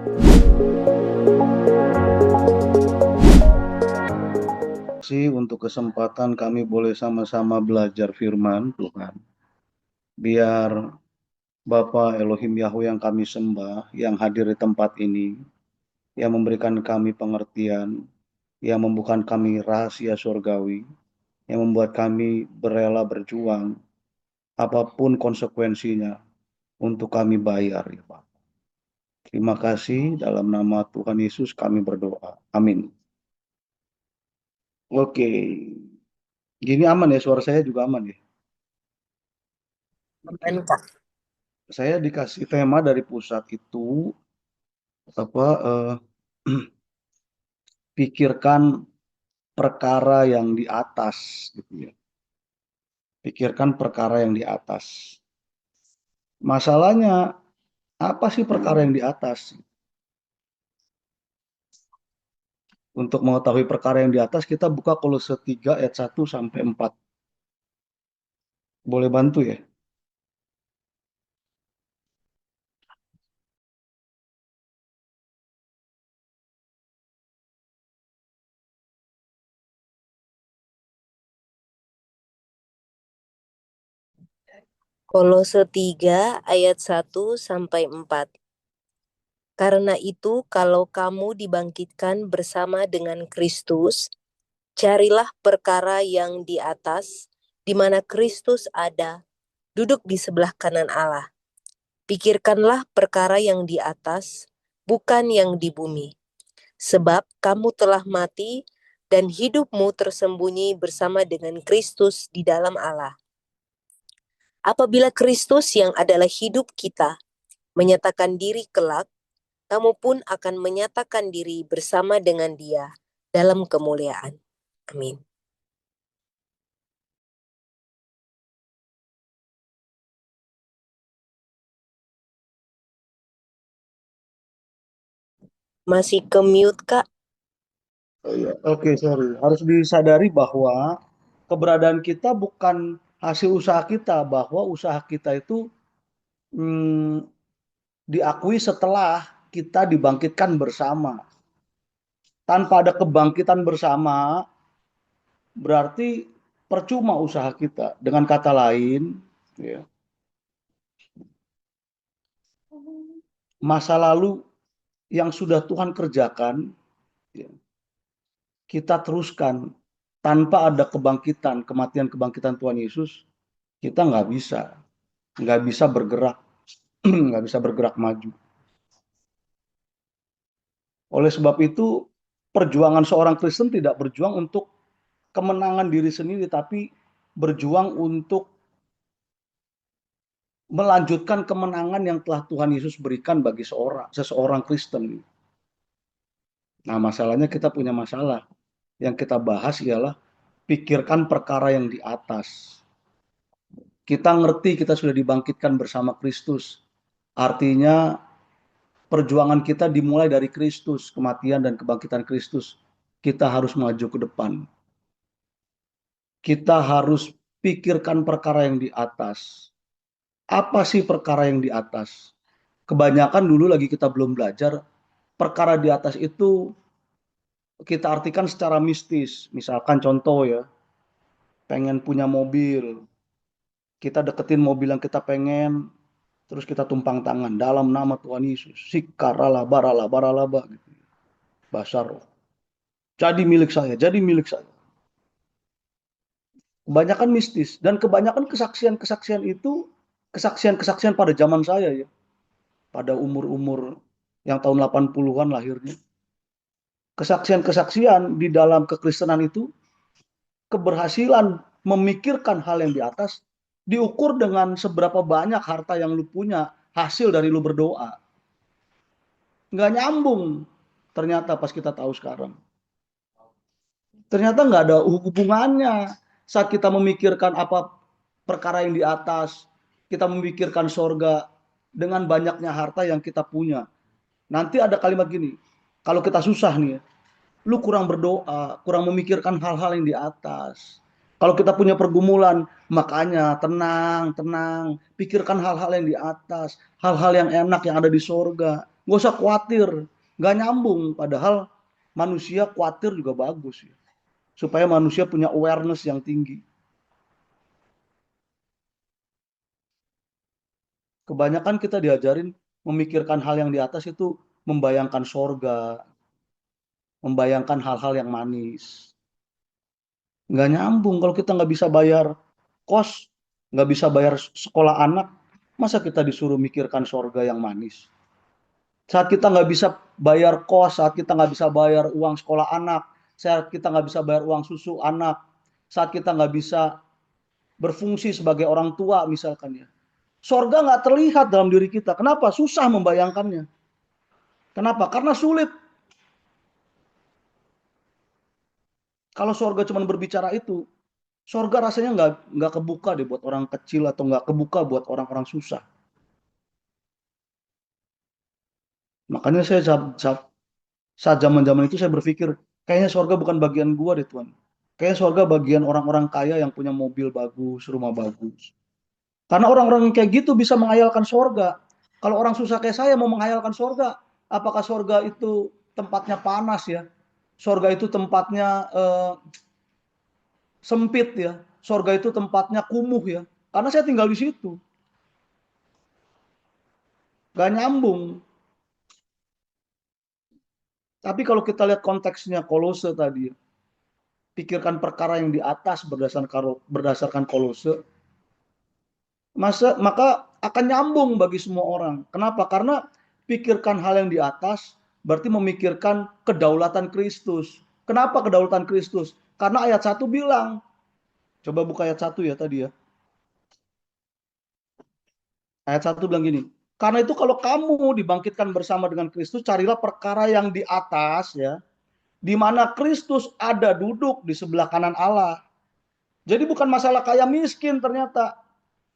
Terima kasih untuk kesempatan kami boleh sama-sama belajar firman Tuhan. Biar Bapa Elohim Yahweh yang kami sembah, yang hadir di tempat ini, yang memberikan kami pengertian, yang membuka kami rahasia surgawi, yang membuat kami berela berjuang, apapun konsekuensinya, untuk kami bayar, ya Pak. Terima kasih, dalam nama Tuhan Yesus kami berdoa. Amin. Oke, gini aman ya, suara saya juga aman ya? Oke. Aman, Kak. Saya dikasih tema dari pusat itu apa pikirkan perkara yang di atas gitu ya. Pikirkan perkara yang di atas. Masalahnya apa sih perkara yang di atas? Untuk mengetahui perkara yang di atas kita buka Kolose 3 ayat 1 sampai 4. Boleh bantu ya? Kolose 3 ayat 1 sampai 4. Karena itu, kalau kamu dibangkitkan bersama dengan Kristus, carilah perkara yang di atas, di mana Kristus ada, duduk di sebelah kanan Allah. Pikirkanlah perkara yang di atas, bukan yang di bumi. Sebab kamu telah mati, dan hidupmu tersembunyi bersama dengan Kristus di dalam Allah. Apabila Kristus yang adalah hidup kita menyatakan diri kelak, kamu pun akan menyatakan diri bersama dengan Dia dalam kemuliaan. Amin. Masih ke mute, Kak? Oh, iya. Oke, sorry. Harus disadari bahwa keberadaan kita bukan hasil usaha kita, bahwa usaha kita itu diakui setelah kita dibangkitkan bersama. Tanpa ada kebangkitan bersama, berarti percuma usaha kita. Dengan kata lain, ya, masa lalu yang sudah Tuhan kerjakan, ya, kita teruskan. Tanpa ada kebangkitan, kematian Tuhan Yesus, kita nggak bisa bergerak, nggak bisa bergerak maju. Oleh sebab itu, perjuangan seorang Kristen tidak berjuang untuk kemenangan diri sendiri, tapi berjuang untuk melanjutkan kemenangan yang telah Tuhan Yesus berikan bagi seseorang Kristen. Nah, masalahnya kita punya masalah. Yang kita bahas ialah pikirkan perkara yang di atas. Kita ngerti kita sudah dibangkitkan bersama Kristus. Artinya perjuangan kita dimulai dari Kristus, kematian dan kebangkitan Kristus. Kita harus maju ke depan. Kita harus pikirkan perkara yang di atas. Apa sih perkara yang di atas? Kebanyakan dulu lagi kita belum belajar, perkara di atas itu kita artikan secara mistis. Misalkan contoh ya, pengen punya mobil, kita deketin mobil yang kita pengen, terus kita tumpang tangan dalam nama Tuhan Yesus. Sikarala barala baralaba gitu. Bahasa roh. Jadi milik saya, jadi milik saya. Kebanyakan mistis dan kebanyakan kesaksian-kesaksian itu kesaksian-kesaksian pada zaman saya ya. Pada umur-umur yang tahun 80-an lahirnya. Kesaksian-kesaksian di dalam kekristenan itu keberhasilan memikirkan hal yang di atas diukur dengan seberapa banyak harta yang lu punya hasil dari lu berdoa. Nggak nyambung ternyata pas kita tahu sekarang. Ternyata nggak ada hubungannya saat kita memikirkan apa perkara yang di atas, kita memikirkan sorga dengan banyaknya harta yang kita punya. Nanti ada kalimat gini, kalau kita susah nih, lu kurang berdoa, kurang memikirkan hal-hal yang di atas. Kalau kita punya pergumulan, makanya tenang, tenang, pikirkan hal-hal yang di atas, hal-hal yang enak yang ada di sorga. nggak usah khawatir, nggak nyambung. Padahal manusia khawatir juga bagus ya, supaya manusia punya awareness yang tinggi. Kebanyakan kita diajarin memikirkan hal yang di atas itu membayangkan sorga, membayangkan hal-hal yang manis. Nggak nyambung kalau kita nggak bisa bayar kos, nggak bisa bayar sekolah anak, masa kita disuruh mikirkan sorga yang manis? Saat kita nggak bisa bayar kos, saat kita nggak bisa bayar uang sekolah anak, saat kita nggak bisa bayar uang susu anak, saat kita nggak bisa berfungsi sebagai orang tua misalkan ya. Sorga nggak terlihat dalam diri kita. Kenapa? Susah membayangkannya. Kenapa? Karena sulit. Kalau sorga cuma berbicara itu, sorga rasanya nggak kebuka deh buat orang kecil atau nggak kebuka buat orang-orang susah. Makanya saya saat zaman-zaman itu saya berpikir, kayaknya sorga bukan bagian gua deh Tuhan. Kayaknya sorga bagian orang-orang kaya yang punya mobil bagus, rumah bagus. Karena orang-orang yang kayak gitu bisa menghayalkan sorga. Kalau orang susah kayak saya mau menghayalkan sorga, apakah sorga itu tempatnya panas ya? Sorga itu tempatnya sempit ya. Sorga itu tempatnya kumuh ya. Karena saya tinggal di situ. Gak nyambung. Tapi kalau kita lihat konteksnya Kolose tadi, pikirkan perkara yang di atas berdasarkan Kolose, maka akan nyambung bagi semua orang. Kenapa? Karena pikirkan hal yang di atas berarti memikirkan kedaulatan Kristus. Kenapa kedaulatan Kristus? Karena ayat 1 bilang, coba buka ayat 1 ya tadi ya. Ayat 1 bilang gini, karena itu kalau kamu dibangkitkan bersama dengan Kristus, carilah perkara yang di atas ya, di mana Kristus ada duduk di sebelah kanan Allah. Jadi bukan masalah kaya miskin ternyata.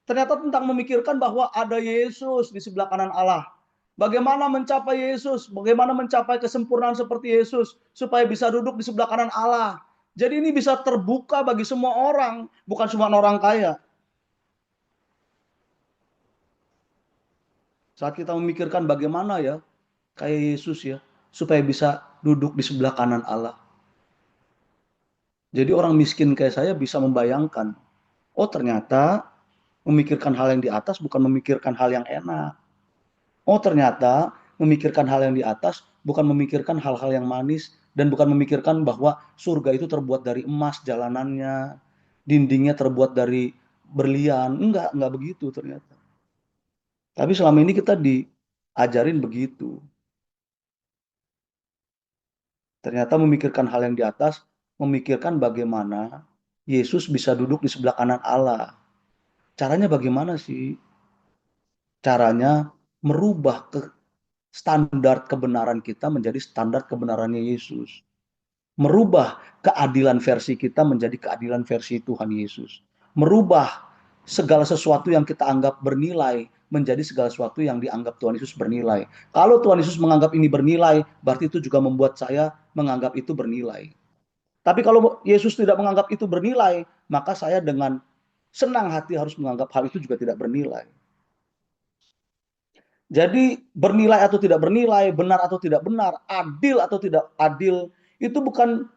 Ternyata tentang memikirkan bahwa ada Yesus di sebelah kanan Allah. Bagaimana mencapai Yesus? Bagaimana mencapai kesempurnaan seperti Yesus supaya bisa duduk di sebelah kanan Allah? Jadi ini bisa terbuka bagi semua orang, bukan cuma orang kaya. Saat kita memikirkan bagaimana ya kayak Yesus ya, supaya bisa duduk di sebelah kanan Allah. Jadi orang miskin kayak saya bisa membayangkan, oh ternyata memikirkan hal yang di atas bukan memikirkan hal yang enak. Oh ternyata memikirkan hal yang di atas bukan memikirkan hal-hal yang manis dan bukan memikirkan bahwa surga itu terbuat dari emas jalanannya, dindingnya terbuat dari berlian. Enggak begitu ternyata. Tapi selama ini kita diajarin begitu. Ternyata memikirkan hal yang di atas, memikirkan bagaimana Yesus bisa duduk di sebelah kanan Allah. Caranya bagaimana sih? Caranya merubah standar kebenaran kita menjadi standar kebenarannya Yesus. Merubah keadilan versi kita menjadi keadilan versi Tuhan Yesus. Merubah segala sesuatu yang kita anggap bernilai menjadi segala sesuatu yang dianggap Tuhan Yesus bernilai. Kalau Tuhan Yesus menganggap ini bernilai, berarti itu juga membuat saya menganggap itu bernilai. Tapi kalau Yesus tidak menganggap itu bernilai, maka saya dengan senang hati harus menganggap hal itu juga tidak bernilai. Jadi bernilai atau tidak bernilai, benar atau tidak benar, adil atau tidak adil, itu bukan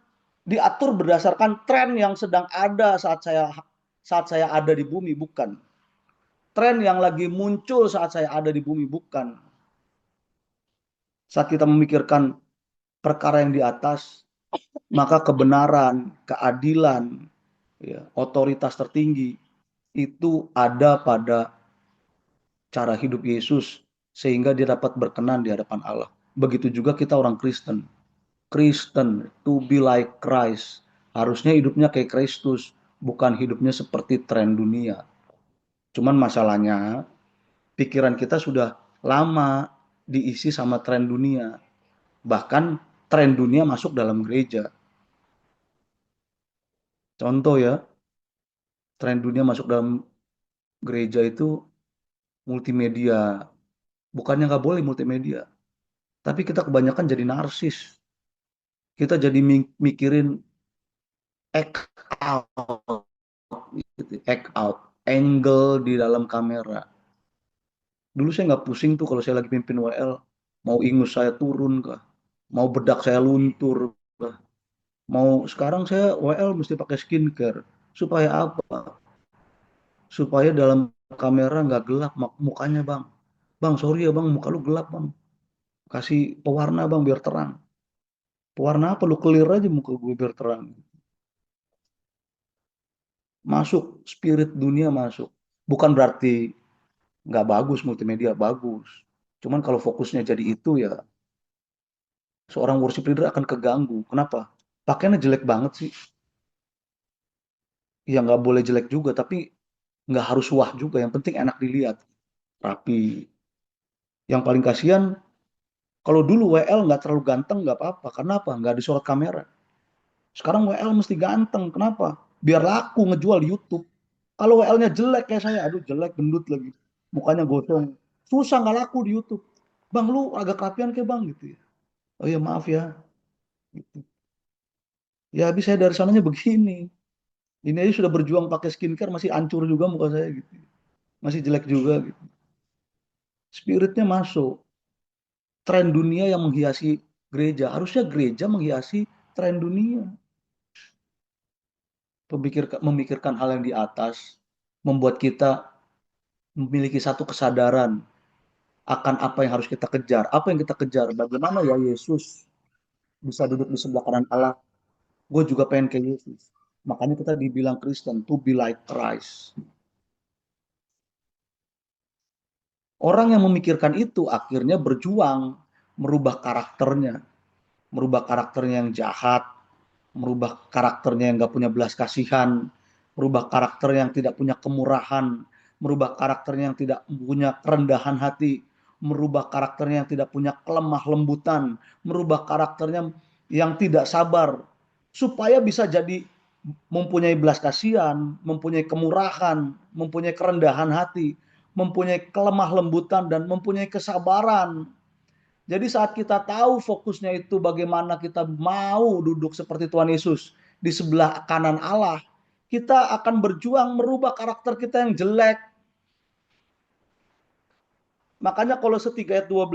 diatur berdasarkan tren yang sedang ada saat saya ada di bumi, bukan. Tren yang lagi muncul saat saya ada di bumi, bukan. Saat kita memikirkan perkara yang di atas, maka kebenaran, keadilan, ya, otoritas tertinggi itu ada pada cara hidup Yesus sehingga dia dapat berkenan di hadapan Allah. Begitu juga kita orang Kristen. Kristen, to be like Christ. Harusnya hidupnya kayak Kristus, bukan hidupnya seperti tren dunia. Cuman masalahnya, pikiran kita sudah lama diisi sama tren dunia. Bahkan tren dunia masuk dalam gereja. Contoh ya, tren dunia masuk dalam gereja itu multimedia. Bukannya nggak boleh multimedia, tapi kita kebanyakan jadi narsis. Kita jadi mikirin act out, gitu, act out, angle di dalam kamera. Dulu saya nggak pusing tuh kalau saya lagi pimpin WL. Mau ingus saya turun kah? Mau bedak saya luntur kah? Mau sekarang saya WL mesti pakai skincare. Supaya apa? Supaya dalam kamera nggak gelap mukanya bang. Bang, sorry ya bang, muka lu gelap bang. Kasih pewarna bang biar terang. Pewarna apa? Lu clear aja muka gue biar terang. Masuk, spirit dunia masuk. Bukan berarti nggak bagus multimedia, bagus. Cuman kalau fokusnya jadi itu ya seorang worship leader akan keganggu. Kenapa? Pakainya jelek banget sih. Ya nggak boleh jelek juga, tapi nggak harus wah juga. Yang penting enak dilihat, rapi. Yang paling kasihan, kalau dulu WL nggak terlalu ganteng nggak apa-apa. Kenapa? Nggak disorot kamera. Sekarang WL mesti ganteng. Kenapa? Biar laku ngejual di YouTube. Kalau WL-nya jelek kayak saya, aduh jelek gendut lagi. Mukanya gosong. Susah nggak laku di YouTube. Bang, lu agak kerapian kayak bang gitu ya. Oh iya maaf ya. Gitu. Ya habis saya dari sananya begini. Ini aja sudah berjuang pakai skincare masih hancur juga muka saya gitu. Masih jelek juga gitu. Spiritnya masuk. Tren dunia yang menghiasi gereja. Harusnya gereja menghiasi tren dunia. Memikirkan hal yang di atas. Membuat kita memiliki satu kesadaran akan apa yang harus kita kejar. Apa yang kita kejar? Bagaimana ya Yesus bisa duduk di sebelah kanan Allah? Gue juga pengen kayak Yesus. Makanya kita dibilang Kristen, to be like Christ. Orang yang memikirkan itu akhirnya berjuang merubah karakternya. Merubah karakternya yang jahat, merubah karakternya yang gak punya belas kasihan, merubah karakter yang tidak punya kemurahan, merubah karakternya yang tidak punya kerendahan hati, merubah karakternya yang tidak punya kelemah lembutan, merubah karakternya yang tidak sabar, supaya bisa jadi mempunyai belas kasihan, mempunyai kemurahan, mempunyai kerendahan hati, mempunyai kelemah lembutan, dan mempunyai kesabaran. Jadi saat kita tahu fokusnya itu bagaimana kita mau duduk seperti Tuhan Yesus di sebelah kanan Allah, kita akan berjuang merubah karakter kita yang jelek. Makanya kalau 3 ayat 12,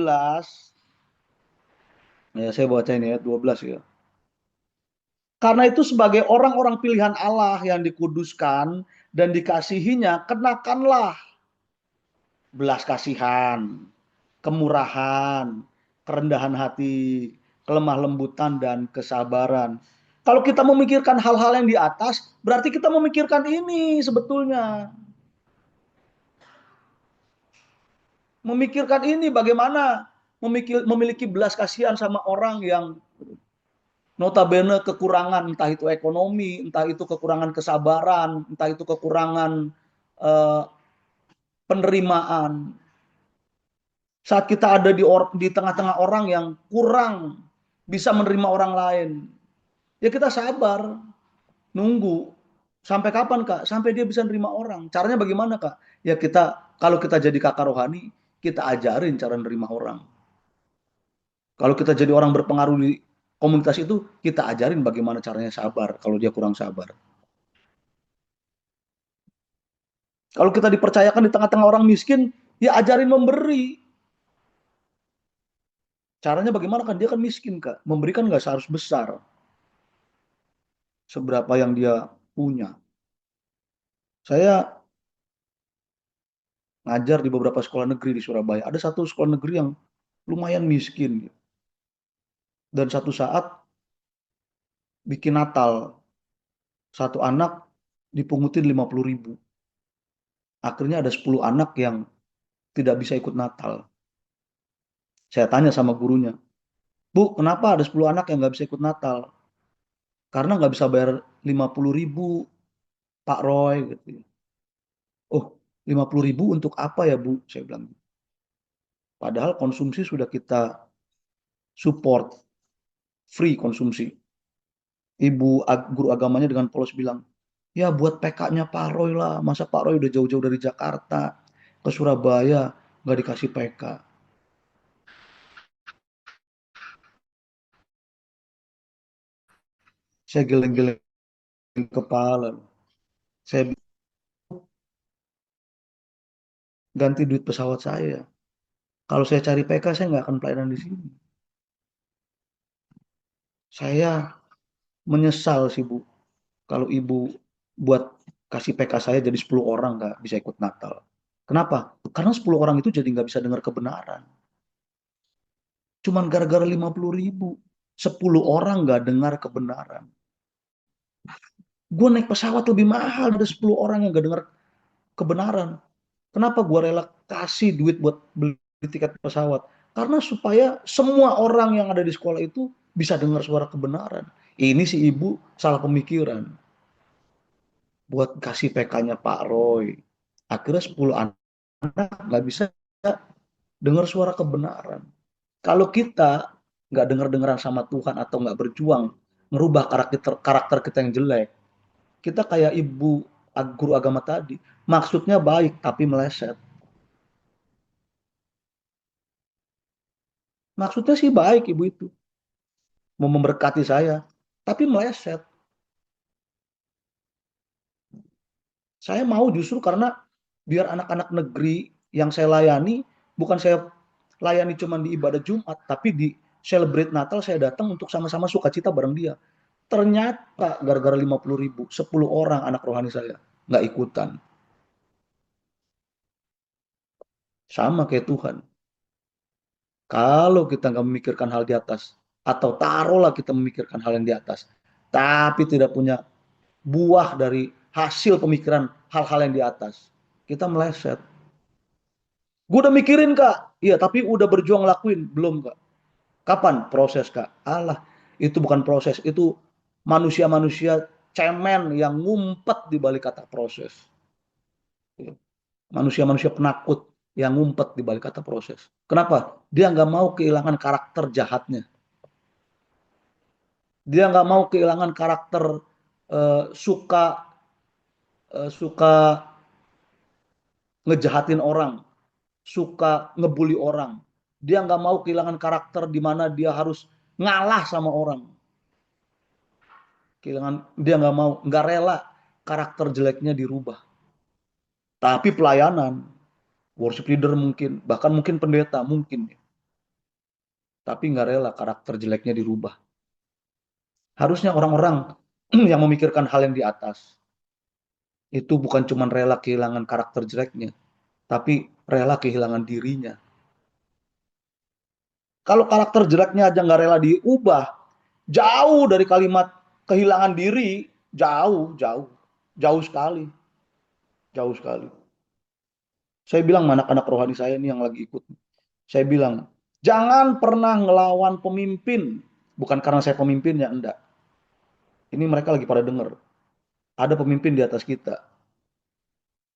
ya saya baca ini ayat 12 ya. Karena itu sebagai orang-orang pilihan Allah yang dikuduskan dan dikasihinya, kenakanlah belas kasihan, kemurahan, kerendahan hati, kelemah lembutan, dan kesabaran. Kalau kita memikirkan hal-hal yang di atas, berarti kita memikirkan ini sebetulnya. Memikirkan ini bagaimana memiliki belas kasihan sama orang yang notabene kekurangan, entah itu ekonomi, entah itu kekurangan kesabaran, entah itu kekurangan eh, penerimaan. Saat kita ada di tengah-tengah orang yang kurang bisa menerima orang lain, ya kita sabar, nunggu. Sampai kapan Kak? Sampai dia bisa menerima orang. Caranya bagaimana Kak? Ya kita, kalau kita jadi kakak rohani, kita ajarin cara menerima orang. Kalau kita jadi orang berpengaruh di komunitas itu, kita ajarin bagaimana caranya sabar kalau dia kurang sabar. Kalau kita dipercayakan di tengah-tengah orang miskin, ya ajarin memberi. Caranya bagaimana kan? Dia kan miskin Kak. Memberikan nggak seharus besar. Seberapa yang dia punya. Saya ngajar di beberapa sekolah negeri di Surabaya. Ada satu sekolah negeri yang lumayan miskin. Dan satu saat bikin Natal. Satu anak dipungutin 50.000. Akhirnya ada 10 anak yang tidak bisa ikut Natal. Saya tanya sama gurunya, Bu, kenapa ada 10 anak yang nggak bisa ikut Natal? Karena nggak bisa bayar 50.000, Pak Roy. Gitu. Oh, 50.000 untuk apa ya Bu? Saya bilang. Padahal konsumsi sudah kita support, free konsumsi. Guru agamanya dengan polos bilang, ya buat PK-nya Pak Roy lah. Masa Pak Roy udah jauh-jauh dari Jakarta ke Surabaya nggak dikasih PK. Saya geleng-geleng kepala. Saya ganti duit pesawat saya. Kalau saya cari PK, saya nggak akan pelayanan di sini. Saya menyesal sih Bu, kalau Ibu buat kasih PK saya jadi 10 orang nggak bisa ikut Natal. Kenapa? Karena 10 orang itu jadi nggak bisa dengar kebenaran. Cuman gara-gara 50.000. 10 orang nggak dengar kebenaran. Gue naik pesawat lebih mahal dari 10 orang yang nggak dengar kebenaran. Kenapa gue rela kasih duit buat beli tiket pesawat? Karena supaya semua orang yang ada di sekolah itu bisa dengar suara kebenaran. Ini si ibu salah pemikiran. Buat kasih PK-nya Pak Roy. Akhirnya 10 anak nggak bisa dengar suara kebenaran. Kalau kita nggak dengar-dengaran sama Tuhan atau nggak berjuang ngerubah karakter karakter kita yang jelek, kita kayak ibu guru agama tadi. Maksudnya baik tapi meleset. Maksudnya sih baik ibu itu, mau memberkati saya, tapi meleset. Saya mau justru karena biar anak-anak negeri yang saya layani, bukan saya layani cuma di ibadah Jumat, tapi di celebrate Natal saya datang untuk sama-sama sukacita bareng dia. Ternyata gara-gara 50.000, 10 orang anak rohani saya nggak ikutan. Sama kayak Tuhan. Kalau kita nggak memikirkan hal di atas, atau taruhlah kita memikirkan hal yang di atas, tapi tidak punya buah dari hasil pemikiran hal-hal yang di atas, kita meleset. Gue udah mikirin kak, iya tapi udah berjuang lakuin, belum kak. Kapan proses kak? Allah, itu bukan proses, itu manusia-manusia cemen yang ngumpet di balik kata proses. Manusia-manusia penakut yang ngumpet di balik kata proses. Kenapa? Dia nggak mau kehilangan karakter jahatnya. Dia nggak mau kehilangan karakter suka suka ngejahatin orang, suka ngebully orang. Dia nggak mau kehilangan karakter di mana dia harus ngalah sama orang. Kehilangan, dia nggak mau, nggak rela karakter jeleknya dirubah. Tapi pelayanan, worship leader mungkin, bahkan mungkin pendeta mungkin, tapi nggak rela karakter jeleknya dirubah. Harusnya orang-orang yang memikirkan hal yang di atas itu bukan cuma rela kehilangan karakter jeleknya, tapi rela kehilangan dirinya. Kalau karakter jeleknya aja nggak rela diubah, jauh dari kalimat kehilangan diri, jauh, jauh, jauh sekali, jauh sekali. Saya bilang sama anak-anak rohani saya ini yang lagi ikut, saya bilang, jangan pernah ngelawan pemimpin, bukan karena saya pemimpinnya, enggak. Ini mereka lagi pada denger, ada pemimpin di atas kita,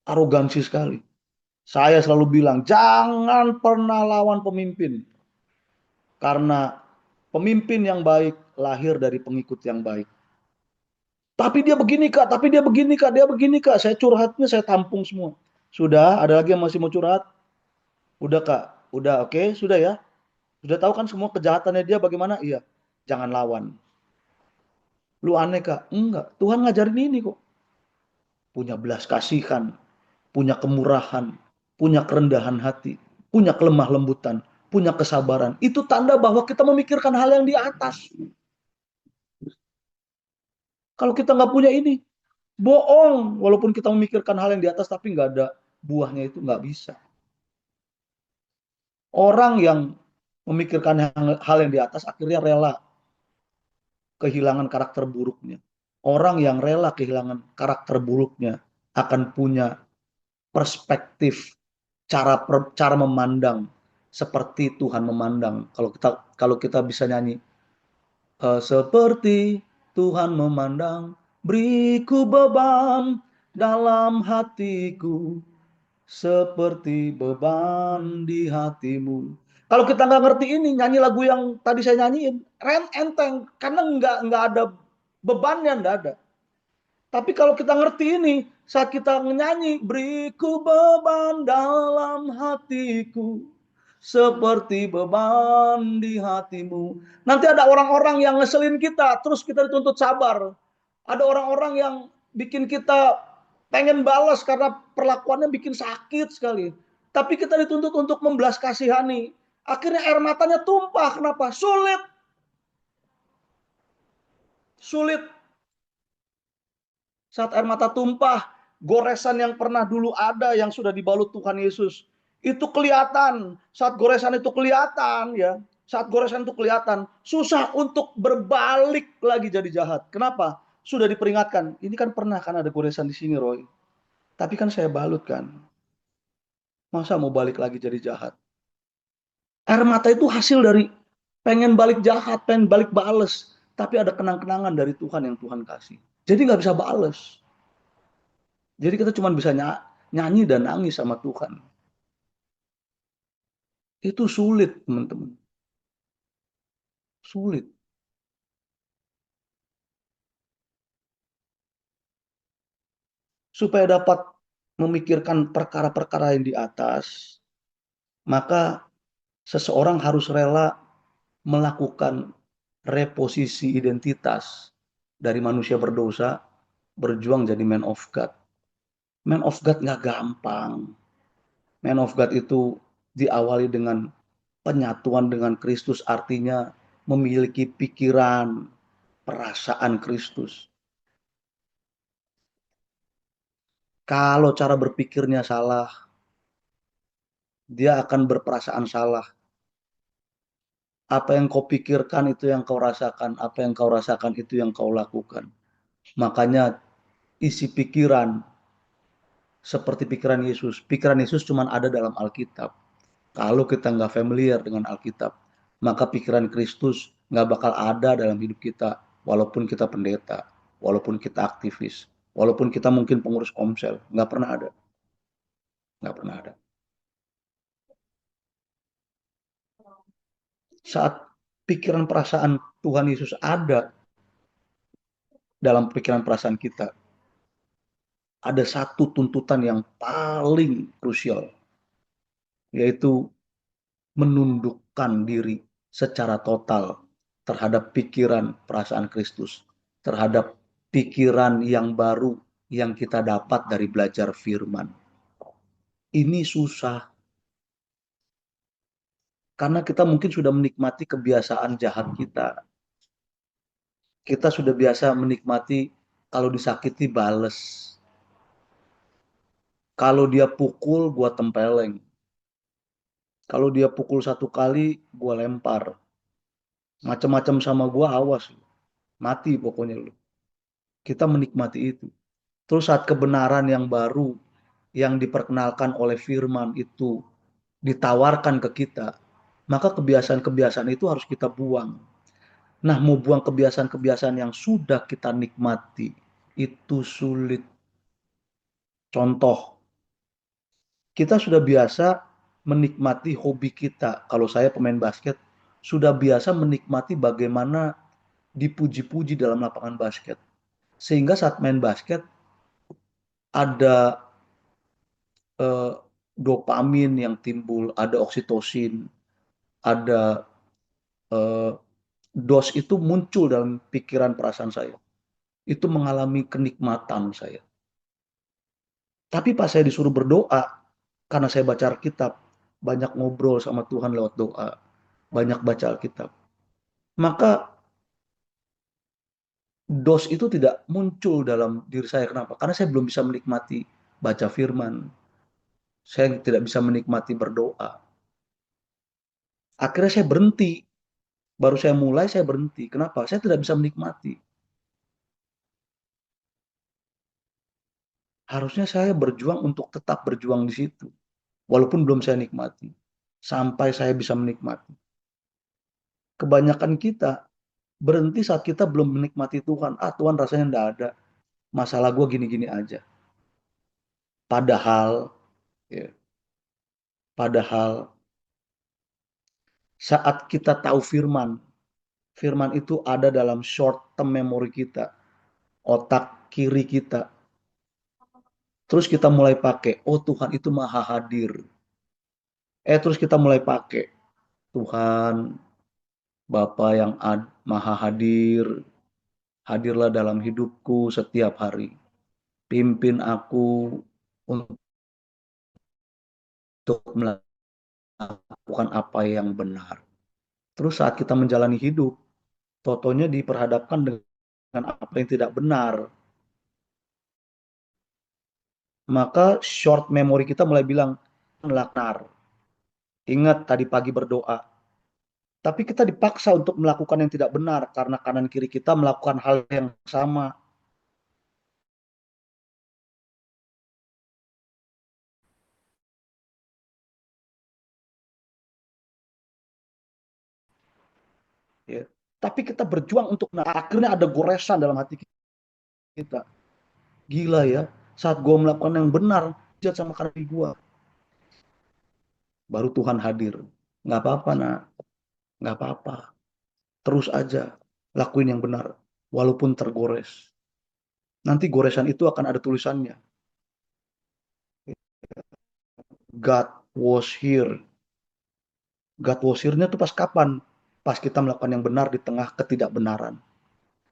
arogansi sekali. Saya selalu bilang, jangan pernah lawan pemimpin, karena pemimpin yang baik lahir dari pengikut yang baik. Tapi dia begini kak, tapi dia begini kak, dia begini kak. Saya curhatnya saya tampung semua. Sudah, ada lagi yang masih mau curhat? Udah kak, udah oke, sudah ya. Sudah tahu kan semua kejahatannya dia bagaimana? Iya, jangan lawan. Lu aneh kak? Enggak, Tuhan ngajarin ini kok. Punya belas kasihan, punya kemurahan, punya kerendahan hati, punya kelemah lembutan, punya kesabaran. Itu tanda bahwa kita memikirkan hal yang di atas. Kalau kita nggak punya ini, bohong. Walaupun kita memikirkan hal yang di atas, tapi nggak ada buahnya itu nggak bisa. Orang yang memikirkan hal yang di atas akhirnya rela kehilangan karakter buruknya. Orang yang rela kehilangan karakter buruknya akan punya perspektif cara memandang seperti Tuhan memandang. Kalau kita bisa nyanyi seperti Tuhan memandang, beriku beban dalam hatiku seperti beban di hatimu. Kalau kita nggak ngerti ini, nyanyi lagu yang tadi saya nyanyiin, enteng, karena nggak ada bebannya, nggak ada. Tapi kalau kita ngerti ini, saat kita nyanyi, beriku beban dalam hatiku, seperti beban di hatimu. Nanti ada orang-orang yang ngeselin kita, terus kita dituntut sabar. Ada orang-orang yang bikin kita pengen balas karena perlakuannya bikin sakit sekali. Tapi kita dituntut untuk membelas kasihani. Akhirnya air matanya tumpah. Kenapa? Sulit. Sulit. Saat air mata tumpah, goresan yang pernah dulu ada yang sudah dibalut Tuhan Yesus itu kelihatan. Saat goresan itu kelihatan ya, saat goresan itu kelihatan, susah untuk berbalik lagi jadi jahat. Kenapa? Sudah diperingatkan. Ini kan pernah kan ada goresan di sini, Roy. Tapi kan saya balut kan. Masa mau balik lagi jadi jahat? Air mata itu hasil dari pengen balik jahat, pengen balik bales. Tapi ada kenang-kenangan dari Tuhan yang Tuhan kasih. Jadi nggak bisa bales. Jadi kita cuma bisa nyanyi dan nangis sama Tuhan. Itu sulit, teman-teman. Sulit. Supaya dapat memikirkan perkara-perkara yang di atas, maka seseorang harus rela melakukan reposisi identitas dari manusia berdosa, berjuang jadi man of God. Man of God nggak gampang. Man of God itu diawali dengan penyatuan dengan Kristus, artinya memiliki pikiran, perasaan Kristus. Kalau cara berpikirnya salah, dia akan berperasaan salah. Apa yang kau pikirkan itu yang kau rasakan, apa yang kau rasakan itu yang kau lakukan. Makanya isi pikiran seperti pikiran Yesus. Pikiran Yesus cuma ada dalam Alkitab. Kalau kita nggak familiar dengan Alkitab, maka pikiran Kristus nggak bakal ada dalam hidup kita, walaupun kita pendeta, walaupun kita aktivis, walaupun kita mungkin pengurus komsel, nggak pernah ada, nggak pernah ada. Saat pikiran perasaan Tuhan Yesus ada dalam pikiran perasaan kita, ada satu tuntutan yang paling krusial, yaitu menundukkan diri secara total terhadap pikiran perasaan Kristus, terhadap pikiran yang baru yang kita dapat dari belajar firman. Ini susah karena kita mungkin sudah menikmati kebiasaan jahat kita. Kita sudah biasa menikmati kalau disakiti bales. Kalau dia pukul, gua tempeleng. Kalau dia pukul satu kali, gua lempar. Macam-macam sama gua, awas. Mati pokoknya lu. Kita menikmati itu. Terus saat kebenaran yang baru, yang diperkenalkan oleh firman itu ditawarkan ke kita, maka kebiasaan-kebiasaan itu harus kita buang. Nah, mau buang kebiasaan-kebiasaan yang sudah kita nikmati, itu sulit. Contoh, kita sudah biasa menikmati hobi kita. Kalau saya pemain basket, sudah biasa menikmati bagaimana dipuji-puji dalam lapangan basket. Sehingga saat main basket, ada eh, dopamin yang timbul, ada oksitosin, ada eh, dos itu muncul dalam pikiran perasaan saya. Itu mengalami kenikmatan saya. Tapi pas saya disuruh berdoa, karena saya baca Alkitab, banyak ngobrol sama Tuhan lewat doa, banyak baca Alkitab, maka dos itu tidak muncul dalam diri saya. Kenapa? Karena saya belum bisa menikmati baca firman. Saya tidak bisa menikmati berdoa. Akhirnya saya berhenti. Baru saya mulai, saya berhenti. Kenapa? Saya tidak bisa menikmati. Harusnya saya berjuang untuk tetap berjuang di situ. Walaupun belum saya nikmati. Sampai saya bisa menikmati. Kebanyakan kita berhenti saat kita belum menikmati Tuhan. Ah, Tuhan rasanya enggak ada. Masalah gue gini-gini aja. Padahal, ya, padahal saat kita tahu firman, firman itu ada dalam short term memory kita, otak kiri kita. Terus kita mulai pakai, oh Tuhan itu maha hadir. Terus kita mulai pakai, Tuhan Bapa yang maha hadir, hadirlah dalam hidupku setiap hari. Pimpin aku untuk untuk melakukan apa yang benar. Terus saat kita menjalani hidup, totonya diperhadapkan dengan apa yang tidak benar. Maka short memory kita mulai bilang, melaknar. Ingat tadi pagi berdoa. Tapi kita dipaksa untuk melakukan yang tidak benar karena kanan kiri kita melakukan hal yang sama. Ya. Tapi kita berjuang untuk, nah, akhirnya ada goresan dalam hati kita. Gila ya, saat gue melakukan yang benar, jahat sama kanan kiri gue. Baru Tuhan hadir. Nggak apa-apa, nak. Nggak apa-apa. Terus aja lakuin yang benar. Walaupun tergores. Nanti goresan itu akan ada tulisannya. God was here. God was here-nya tuh pas kapan? Pas kita melakukan yang benar di tengah ketidakbenaran.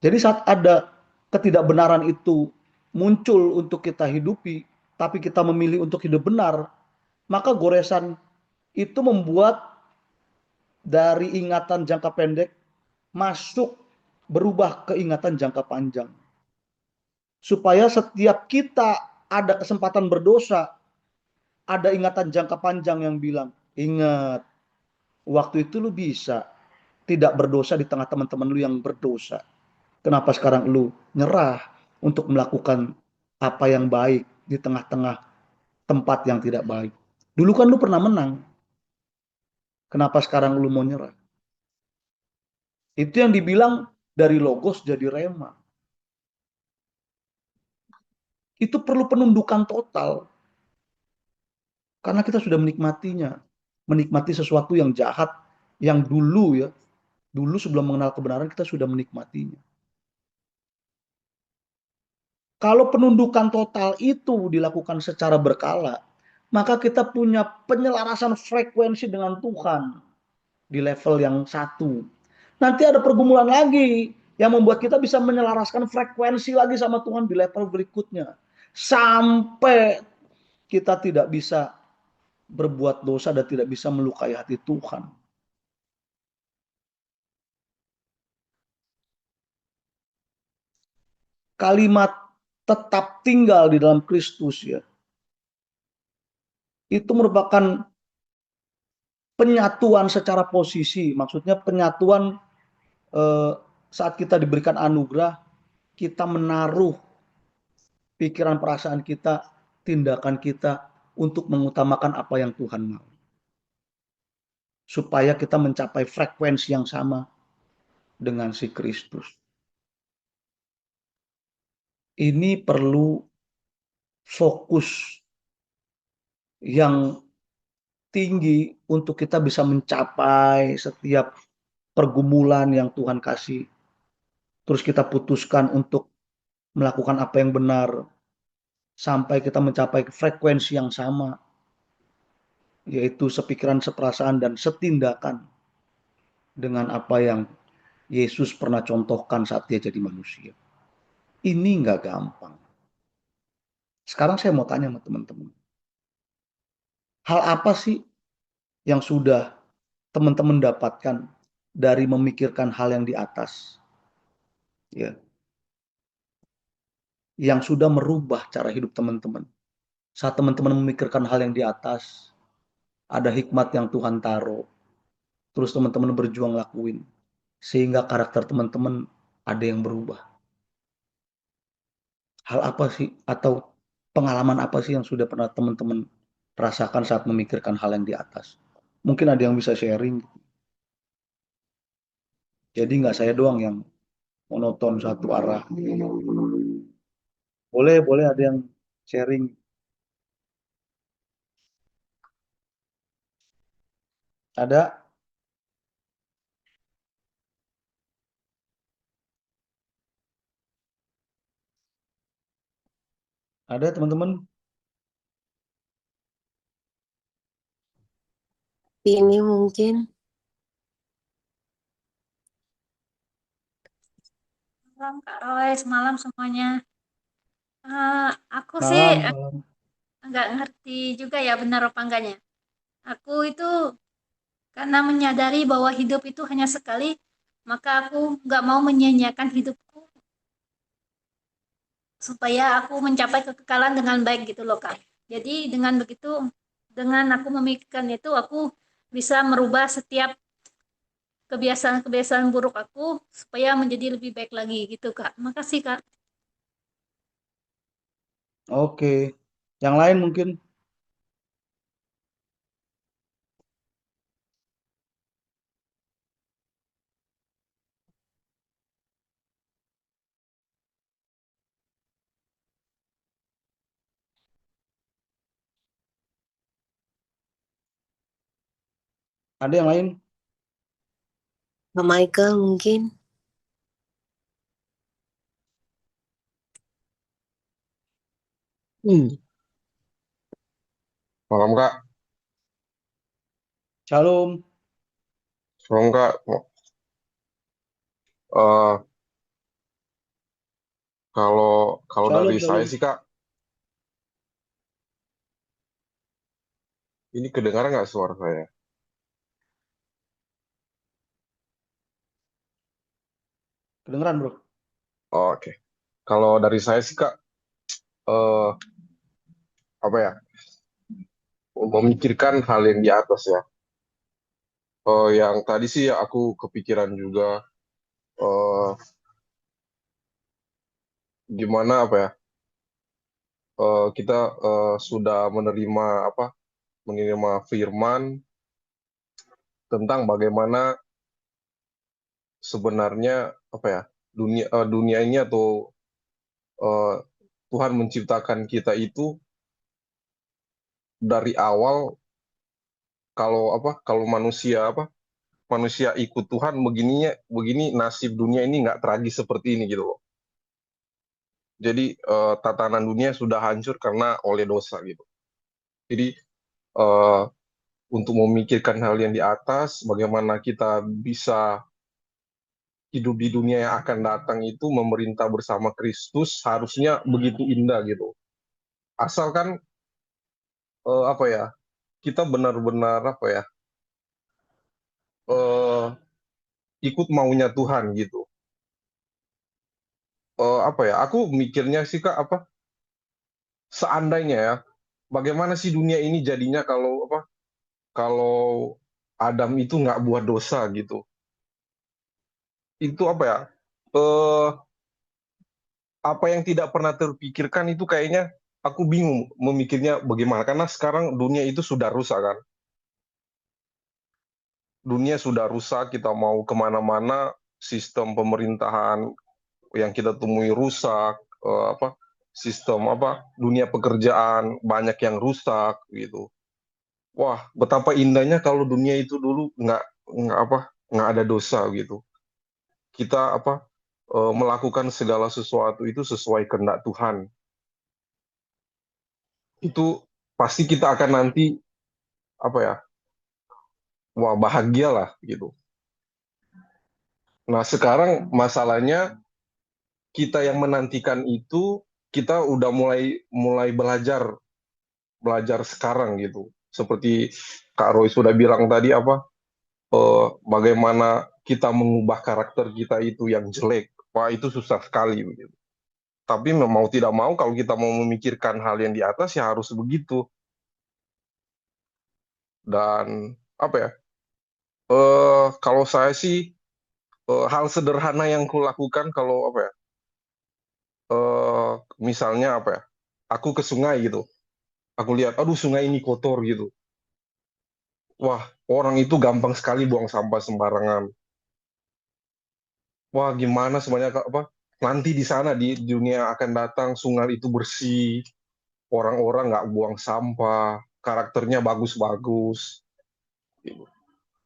Jadi saat ada ketidakbenaran itu muncul untuk kita hidupi, tapi kita memilih untuk hidup benar, maka goresan itu membuat dari ingatan jangka pendek masuk berubah ke ingatan jangka panjang. Supaya setiap kita ada kesempatan berdosa, ada ingatan jangka panjang yang bilang, ingat, waktu itu lu bisa tidak berdosa di tengah teman-teman lu yang berdosa. Kenapa sekarang lu nyerah untuk melakukan apa yang baik di tengah-tengah tempat yang tidak baik? Dulu kan lu pernah menang. Kenapa sekarang lu mau nyerah? Itu yang dibilang dari logos jadi rema. Itu perlu penundukan total. Karena kita sudah menikmatinya. Menikmati sesuatu yang jahat. Yang dulu ya. Dulu sebelum mengenal kebenaran kita sudah menikmatinya. Kalau penundukan total itu dilakukan secara berkala, maka kita punya penyelarasan frekuensi dengan Tuhan di level yang satu. Nanti ada pergumulan lagi yang membuat kita bisa menyelaraskan frekuensi lagi sama Tuhan di level berikutnya. Sampai kita tidak bisa berbuat dosa dan tidak bisa melukai hati Tuhan. Kalimat tetap tinggal di dalam Kristus ya. Itu merupakan penyatuan secara posisi, maksudnya penyatuan eh, saat kita diberikan anugerah, kita menaruh pikiran perasaan kita, tindakan kita untuk mengutamakan apa yang Tuhan mau. Supaya kita mencapai frekuensi yang sama dengan si Kristus. Ini perlu fokus yang tinggi untuk kita bisa mencapai setiap pergumulan yang Tuhan kasih. Terus kita putuskan untuk melakukan apa yang benar sampai kita mencapai frekuensi yang sama, yaitu sepikiran, seperasaan, dan setindakan dengan apa yang Yesus pernah contohkan saat dia jadi manusia. Ini nggak gampang. Sekarang saya mau tanya sama teman-teman. Hal apa sih yang sudah teman-teman dapatkan dari memikirkan hal yang di atas? Ya, yang sudah merubah cara hidup teman-teman. Saat teman-teman memikirkan hal yang di atas, ada hikmat yang Tuhan taruh. Terus teman-teman berjuang lakuin. Sehingga karakter teman-teman ada yang berubah. Hal apa sih atau pengalaman apa sih yang sudah pernah teman-teman rasakan saat memikirkan hal yang di atas? Mungkin ada yang bisa sharing. Jadi nggak saya doang yang monoton satu arah. Boleh, boleh ada yang sharing. Ada, ada teman-teman. Ini mungkin Malam Kak Roy, semalam semuanya. Aku sih Malam, malam. nggak ngerti juga ya benar apa enggaknya. Aku itu karena menyadari bahwa hidup itu hanya sekali, maka aku nggak mau menyia-nyiakan hidupku supaya aku mencapai kekekalan dengan baik gitu loh Kak. Jadi dengan begitu, dengan aku memikirkan itu, aku bisa merubah setiap kebiasaan-kebiasaan buruk aku supaya menjadi lebih baik lagi gitu Kak. Makasih Kak. Oke. Yang lain mungkin ada yang lain? Kak Michael mungkin. Hmm. Malam Kak, Shalom. Shalom Kak. Eh, kalau kalau dari Shalom, saya shalom. sih Kak, ini kedengaran nggak suara saya? Kedengeran, Bro. Oh, oke. Kalau dari saya sih Kak, eh, apa ya? Memikirkan hal yang di atas ya. Yang tadi sih aku kepikiran juga eh, gimana apa ya? Kita sudah menerima apa? Menerima firman tentang bagaimana sebenarnya apa ya? Dunia ini atau eh, Tuhan menciptakan kita itu dari awal kalau manusia ikut Tuhan begini nasib dunia ini nggak tragis seperti ini gitu loh. Jadi tatanan dunia sudah hancur karena oleh dosa gitu. Jadi eh, untuk memikirkan hal yang di atas, bagaimana kita bisa hidup di dunia yang akan datang itu memerintah bersama Kristus harusnya begitu indah gitu. Asalkan apa ya, kita benar-benar apa ya, eh, ikut maunya Tuhan gitu. Apa ya? Aku mikirnya sih Kak, seandainya ya, bagaimana sih dunia ini jadinya kalau Adam itu nggak buat dosa gitu. Itu apa ya? Eh, Apa yang tidak pernah terpikirkan itu kayaknya aku bingung memikirnya bagaimana karena sekarang dunia itu sudah rusak kan. Dunia sudah rusak, kita mau kemana-mana, sistem pemerintahan yang kita temui rusak, sistem dunia pekerjaan banyak yang rusak gitu. Wah, betapa indahnya kalau dunia itu dulu nggak ada dosa gitu. Kita melakukan segala sesuatu itu sesuai kehendak Tuhan. Itu pasti kita akan nanti apa ya? Wah, bahagialah gitu. Nah, sekarang masalahnya kita yang menantikan itu kita udah mulai mulai belajar belajar sekarang gitu. Seperti Kak Roy sudah bilang tadi bagaimana kita mengubah karakter kita itu yang jelek. Wah, itu susah sekali begitu. Tapi mau tidak mau kalau kita mau memikirkan hal yang di atas ya harus begitu. Dan apa ya? Kalau saya sih hal sederhana yang kulakukan kalau eh, misalnya Aku ke sungai gitu. Aku lihat, aduh sungai ini kotor gitu. Wah, orang itu gampang sekali buang sampah sembarangan. Wah, gimana sebenarnya nanti di sana di dunia yang akan datang sungai itu bersih, orang-orang nggak buang sampah, karakternya bagus-bagus. Gitu.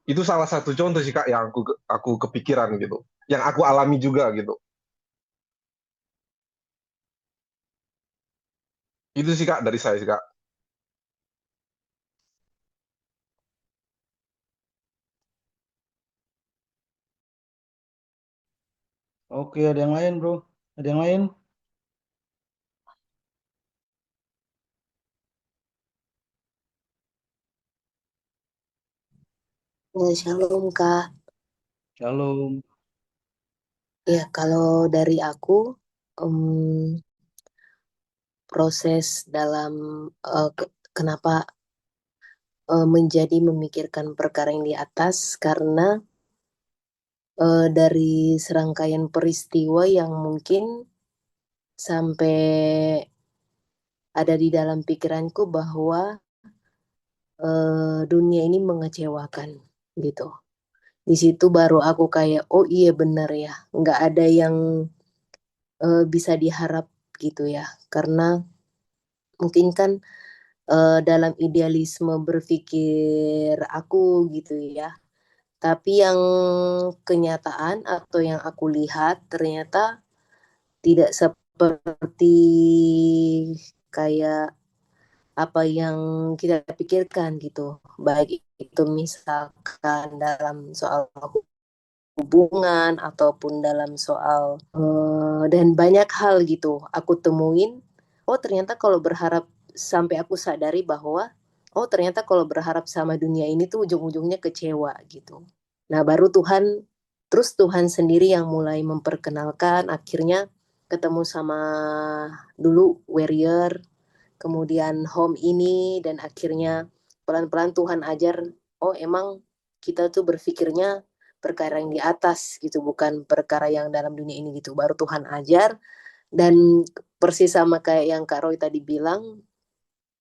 Itu salah satu contoh sih Kak yang aku kepikiran gitu, yang aku alami juga gitu. Itu sih Kak dari saya sih Kak. Oke, ada yang lain, Bro? Ada yang lain? Shalom Kak. Shalom. Ya, kalau dari aku, proses dalam kenapa menjadi memikirkan perkara yang di atas, karena dari serangkaian peristiwa yang mungkin sampai ada di dalam pikiranku bahwa dunia ini mengecewakan gitu. Di situ baru aku kayak, oh iya benar ya, nggak ada yang bisa diharap gitu ya, karena mungkin kan dalam idealisme berpikir aku gitu ya, tapi yang kenyataan atau yang aku lihat ternyata tidak seperti kayak apa yang kita pikirkan gitu, baik itu misalkan dalam soal hubungan ataupun dalam soal dan banyak hal gitu aku temuin, oh ternyata kalau berharap, sampai aku sadari bahwa oh ternyata kalau berharap sama dunia ini tuh ujung-ujungnya kecewa gitu. Nah baru Tuhan sendiri yang mulai memperkenalkan, akhirnya ketemu sama dulu Warrior, kemudian Home ini, dan akhirnya pelan-pelan Tuhan ajar, oh emang kita tuh berpikirnya perkara yang di atas gitu, bukan perkara yang dalam dunia ini gitu. Baru Tuhan ajar, dan persis sama kayak yang Kak Roy tadi bilang,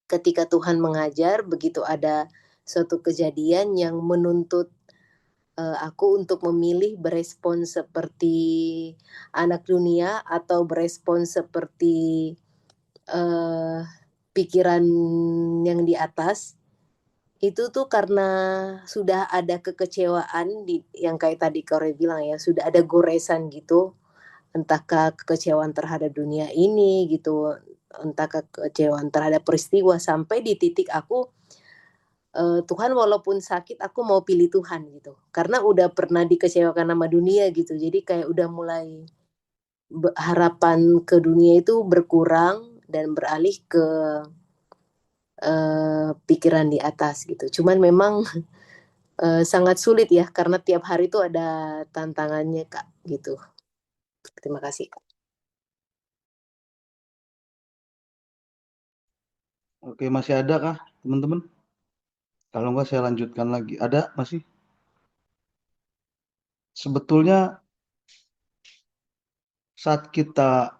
ketika Tuhan mengajar, begitu ada suatu kejadian yang menuntut aku untuk memilih berespon seperti anak dunia atau berespon seperti uh, pikiran yang di atas, itu tuh karena sudah ada kekecewaan yang kayak tadi Kore bilang ya, sudah ada goresan gitu, entahkah kekecewaan terhadap dunia ini gitu, entahkah kekecewaan terhadap peristiwa, sampai di titik aku, Tuhan walaupun sakit aku mau pilih Tuhan gitu, karena udah pernah dikecewakan sama dunia gitu, jadi kayak udah mulai harapan ke dunia itu berkurang dan beralih ke pikiran di atas gitu. Cuman memang sangat sulit ya, karena tiap hari itu ada tantangannya Kak gitu. Terima kasih. Oke, masih ada kah teman-teman? Kalau enggak saya lanjutkan lagi. Ada masih? Sebetulnya saat kita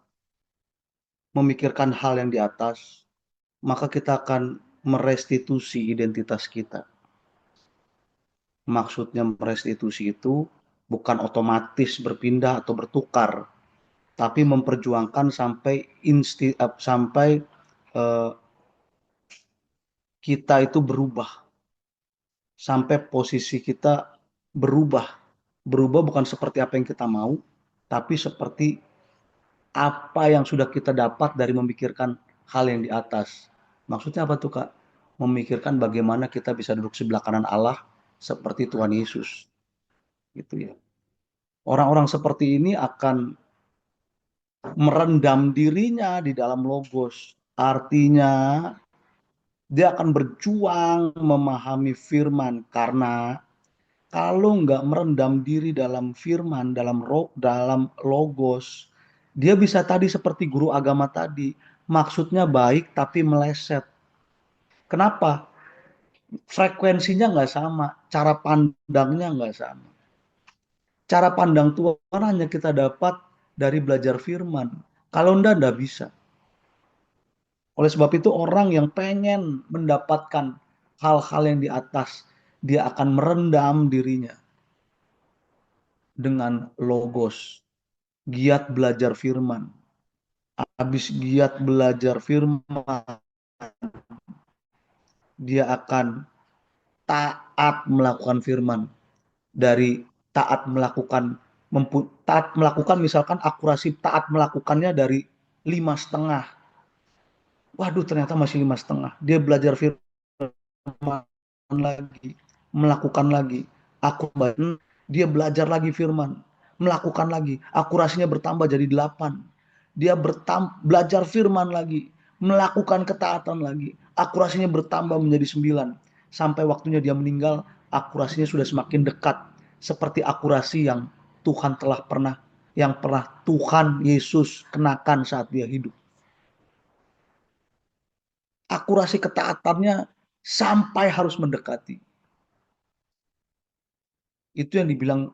memikirkan hal yang di atas, maka kita akan merestitusi identitas kita. Maksudnya merestitusi itu bukan otomatis berpindah atau bertukar, tapi memperjuangkan sampai uh, kita itu berubah, sampai posisi kita berubah. Berubah bukan seperti apa yang kita mau, tapi seperti apa yang sudah kita dapat dari memikirkan hal yang di atas. Maksudnya apa tuh Kak? Memikirkan bagaimana kita bisa duduk sebelah kanan Allah seperti Tuhan Yesus. Gitu ya. Orang-orang seperti ini akan merendam dirinya di dalam logos. Artinya dia akan berjuang memahami firman, karena kalau nggak merendam diri dalam firman, dalam logos, dia bisa tadi seperti guru agama tadi, maksudnya baik tapi meleset. Kenapa? Frekuensinya nggak sama, cara pandangnya nggak sama. Cara pandang Tuhan hanya kita dapat dari belajar firman. Kalau enggak bisa. Oleh sebab itu orang yang pengen mendapatkan hal-hal yang di atas, dia akan merendam dirinya dengan logos. Giat belajar firman. Habis giat belajar firman, dia akan taat melakukan firman. Dari taat melakukan misalkan akurasi taat melakukannya dari 5,5. Waduh ternyata masih 5,5. Dia belajar firman lagi, melakukan lagi. Dia belajar lagi firman, melakukan lagi. Akurasinya bertambah jadi 8. Dia belajar firman lagi, melakukan ketaatan lagi. Akurasinya bertambah menjadi 9. Sampai waktunya dia meninggal, akurasinya sudah semakin dekat, seperti akurasi yang pernah Tuhan Yesus kenakan saat dia hidup. Akurasi ketaatannya sampai harus mendekati. Itu yang dibilang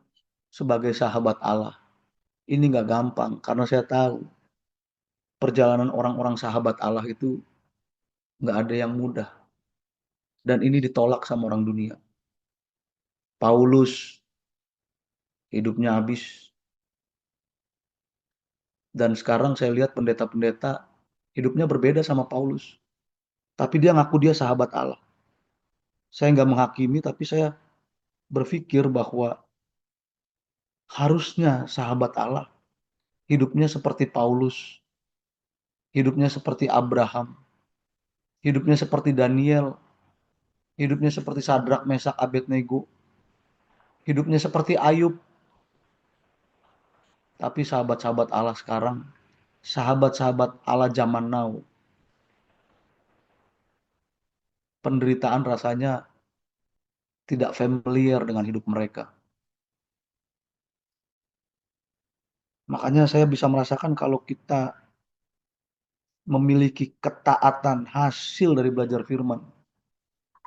sebagai sahabat Allah. Ini nggak gampang, karena saya tahu perjalanan orang-orang sahabat Allah itu nggak ada yang mudah. Dan ini ditolak sama orang dunia. Paulus hidupnya habis. Dan sekarang saya lihat pendeta-pendeta hidupnya berbeda sama Paulus. Tapi dia ngaku dia sahabat Allah. Saya nggak menghakimi, tapi saya berpikir bahwa harusnya sahabat Allah hidupnya seperti Paulus, hidupnya seperti Abraham, hidupnya seperti Daniel, hidupnya seperti Sadrak, Mesak, Abednego, hidupnya seperti Ayub. Tapi sahabat-sahabat Allah sekarang, sahabat-sahabat Allah zaman now, penderitaan rasanya tidak familiar dengan hidup mereka. Makanya saya bisa merasakan kalau kita memiliki ketaatan hasil dari belajar firman.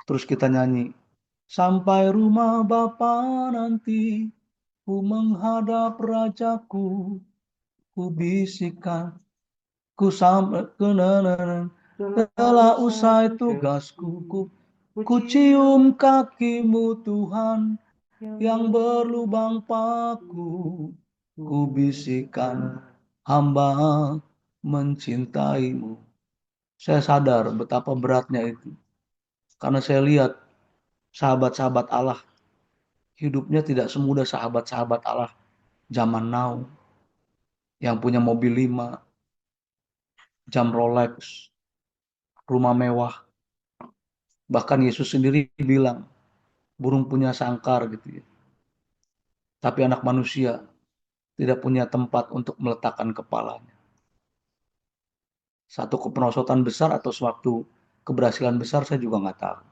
Terus kita nyanyi, sampai rumah Bapa nanti, ku menghadap Rajaku, ku bisikan, ku sampai ke telah usai tugasku, ku cium kakimu Tuhan, yang berlubang paku, ku bisikan, hamba mencintaimu. Saya sadar betapa beratnya itu. Karena saya lihat sahabat-sahabat Allah hidupnya tidak semudah sahabat-sahabat Allah zaman now yang punya mobil 5, jam Rolex, rumah mewah. Bahkan Yesus sendiri bilang, burung punya sangkar gitu ya. Tapi anak manusia tidak punya tempat untuk meletakkan kepalanya. Satu keperosotan besar atau suatu keberhasilan besar saya juga nggak tahu.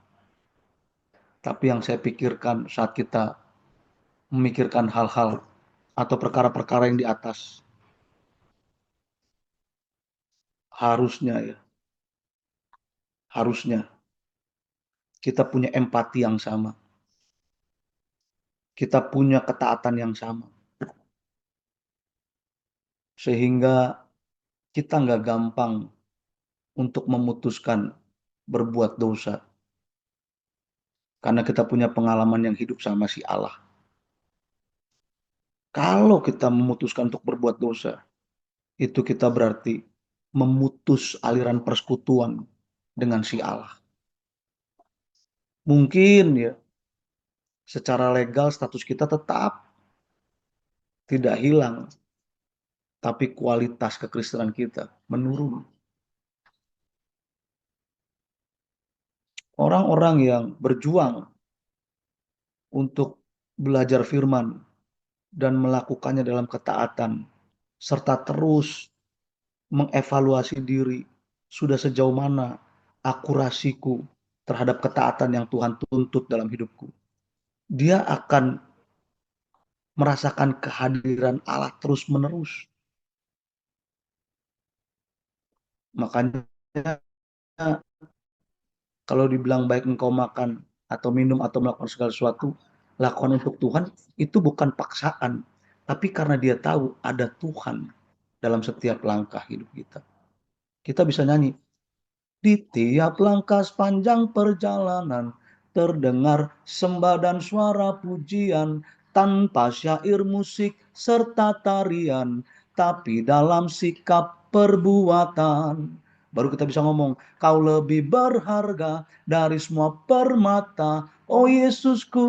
Tapi yang saya pikirkan saat kita memikirkan hal-hal atau perkara-perkara yang di atas, harusnya kita punya empati yang sama. Kita punya ketaatan yang sama. Sehingga kita nggak gampang untuk memutuskan berbuat dosa. Karena kita punya pengalaman yang hidup sama si Allah. Kalau kita memutuskan untuk berbuat dosa, itu kita berarti memutus aliran persekutuan dengan si Allah. Mungkin ya, secara legal status kita tetap tidak hilang, tapi kualitas kekristenan kita menurun. Orang-orang yang berjuang untuk belajar firman dan melakukannya dalam ketaatan, serta terus mengevaluasi diri, sudah sejauh mana akurasiku terhadap ketaatan yang Tuhan tuntut dalam hidupku. Dia akan merasakan kehadiran Allah terus-menerus. Makanya kalau dibilang baik engkau makan atau minum atau melakukan segala sesuatu, lakukan untuk Tuhan, itu bukan paksaan. Tapi karena dia tahu ada Tuhan dalam setiap langkah hidup kita. Kita bisa nyanyi, di tiap langkah sepanjang perjalanan, terdengar sembah dan suara pujian, tanpa syair musik serta tarian, tapi dalam sikap perbuatan. Baru kita bisa ngomong, kau lebih berharga dari semua permata, oh Yesusku.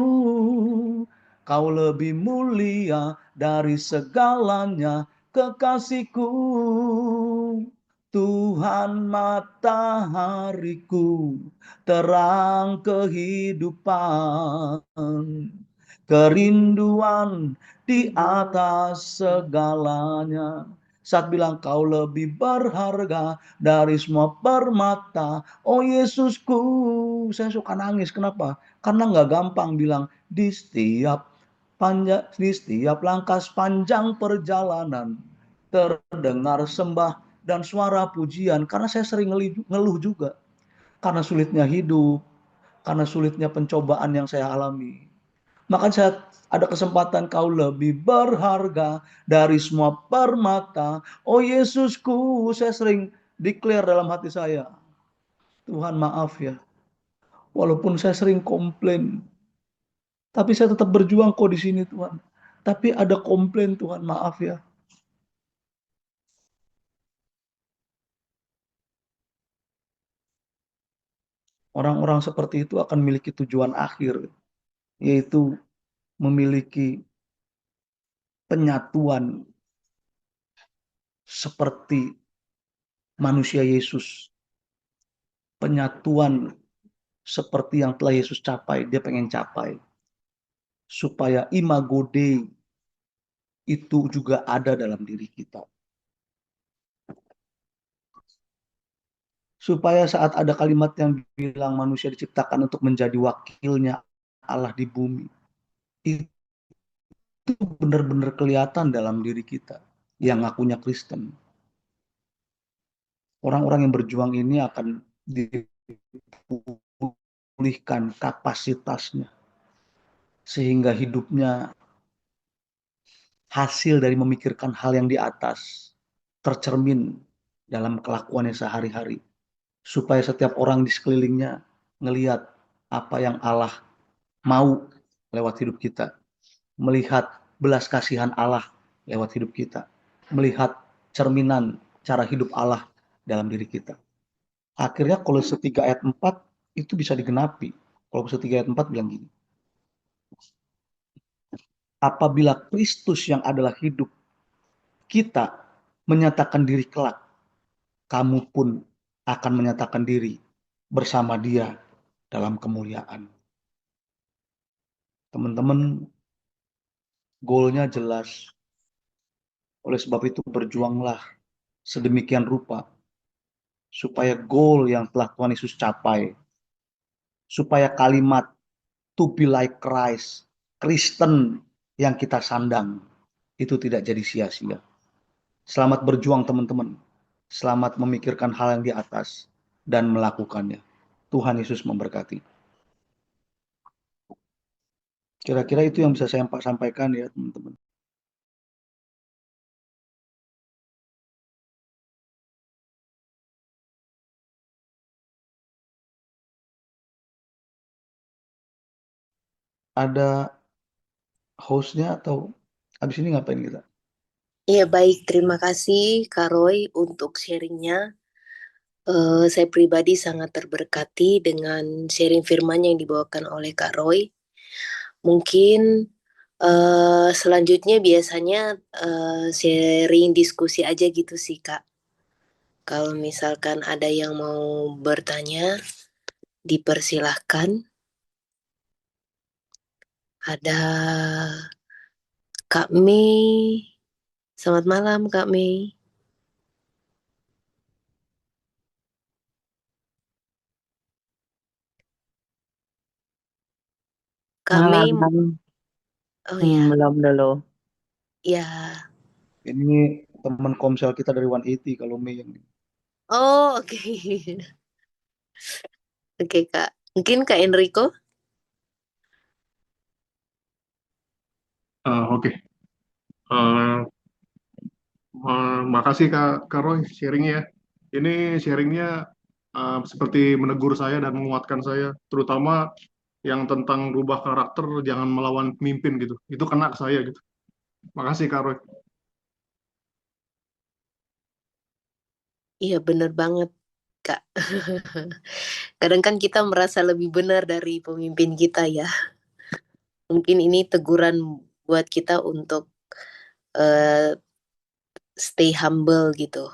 Kau lebih mulia dari segalanya, kekasihku. Tuhan matahariku, terang kehidupan, kerinduan di atas segalanya. saat bilang kau lebih berharga dari semua permata. Oh Yesusku, saya suka nangis. Kenapa? Karena nggak gampang bilang di setiap langkah sepanjang perjalanan terdengar sembah dan suara pujian. Karena saya sering ngeluh juga karena sulitnya hidup, karena sulitnya pencobaan yang saya alami. Maka saya ada kesempatan kau lebih berharga dari semua permata. Oh Yesusku, saya sering declare dalam hati saya. Tuhan maaf ya, walaupun saya sering komplain, tapi saya tetap berjuang kok di sini Tuhan. Tapi ada komplain Tuhan, maaf ya. Orang-orang seperti itu akan memiliki tujuan akhir, yaitu memiliki penyatuan seperti manusia Yesus. Penyatuan seperti yang telah Yesus capai, dia pengen capai. Supaya imago Dei itu juga ada dalam diri kita. Supaya saat ada kalimat yang bilang manusia diciptakan untuk menjadi wakilnya Allah di bumi, itu benar-benar kelihatan dalam diri kita yang ngakunya Kristen. Orang-orang yang berjuang ini akan dipulihkan kapasitasnya, sehingga hidupnya hasil dari memikirkan hal yang di atas tercermin dalam kelakuannya sehari-hari, supaya setiap orang di sekelilingnya ngelihat apa yang Allah mau lewat hidup kita, melihat belas kasihan Allah lewat hidup kita, melihat cerminan cara hidup Allah dalam diri kita. Akhirnya Kolose 3 ayat 4 itu bisa digenapi. Kolose 3 ayat 4 bilang gini, apabila Kristus yang adalah hidup kita menyatakan diri kelak, kamu pun akan menyatakan diri bersama dia dalam kemuliaan. Teman-teman, goalnya jelas. Oleh sebab itu berjuanglah sedemikian rupa supaya goal yang telah Tuhan Yesus capai, supaya kalimat to be like Christ, Kristen yang kita sandang, itu tidak jadi sia-sia. Selamat berjuang teman-teman. Selamat memikirkan hal yang di atas dan melakukannya. Tuhan Yesus memberkati. Kira-kira itu yang bisa saya sampaikan ya teman-teman. Ada hostnya atau habis ini ngapain kita? Iya baik, terima kasih Kak Roy untuk sharingnya. Saya pribadi sangat terberkati dengan sharing firman yang dibawakan oleh Kak Roy. Mungkin selanjutnya biasanya sharing diskusi aja gitu sih Kak. Kalau misalkan ada yang mau bertanya, dipersilahkan. Ada Kak Mei. Selamat malam Kak Mei. Kak Mei, Malam, oh ya, belum dulu. ya. Ini teman komsel kita dari 180 kalau Mei yang ini. Oh oke, oke Kak. Mungkin Kak Enrico. Oke. Eh, Makasih Kak Roy sharingnya ya. Ini sharingnya seperti menegur saya dan menguatkan saya, terutama yang tentang rubah karakter, jangan melawan pemimpin gitu. Itu kena ke saya gitu. Makasih Kak Roy. Iya bener banget Kak. Kadang kan kita merasa lebih benar dari pemimpin kita ya. Mungkin ini teguran buat kita untuk eh, stay humble gitu,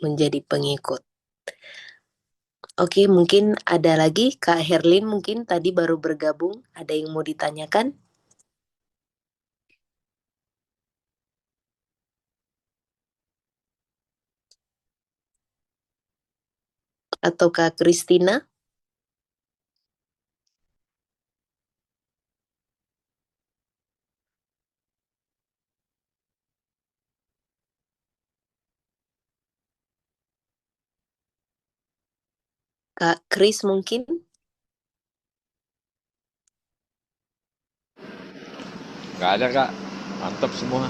menjadi pengikut. Oke, mungkin ada lagi Kak Herlin mungkin tadi baru bergabung, ada yang mau ditanyakan? Atau Kak Kristina? Kak Kris mungkin? Nggak ada Kak, mantap semua.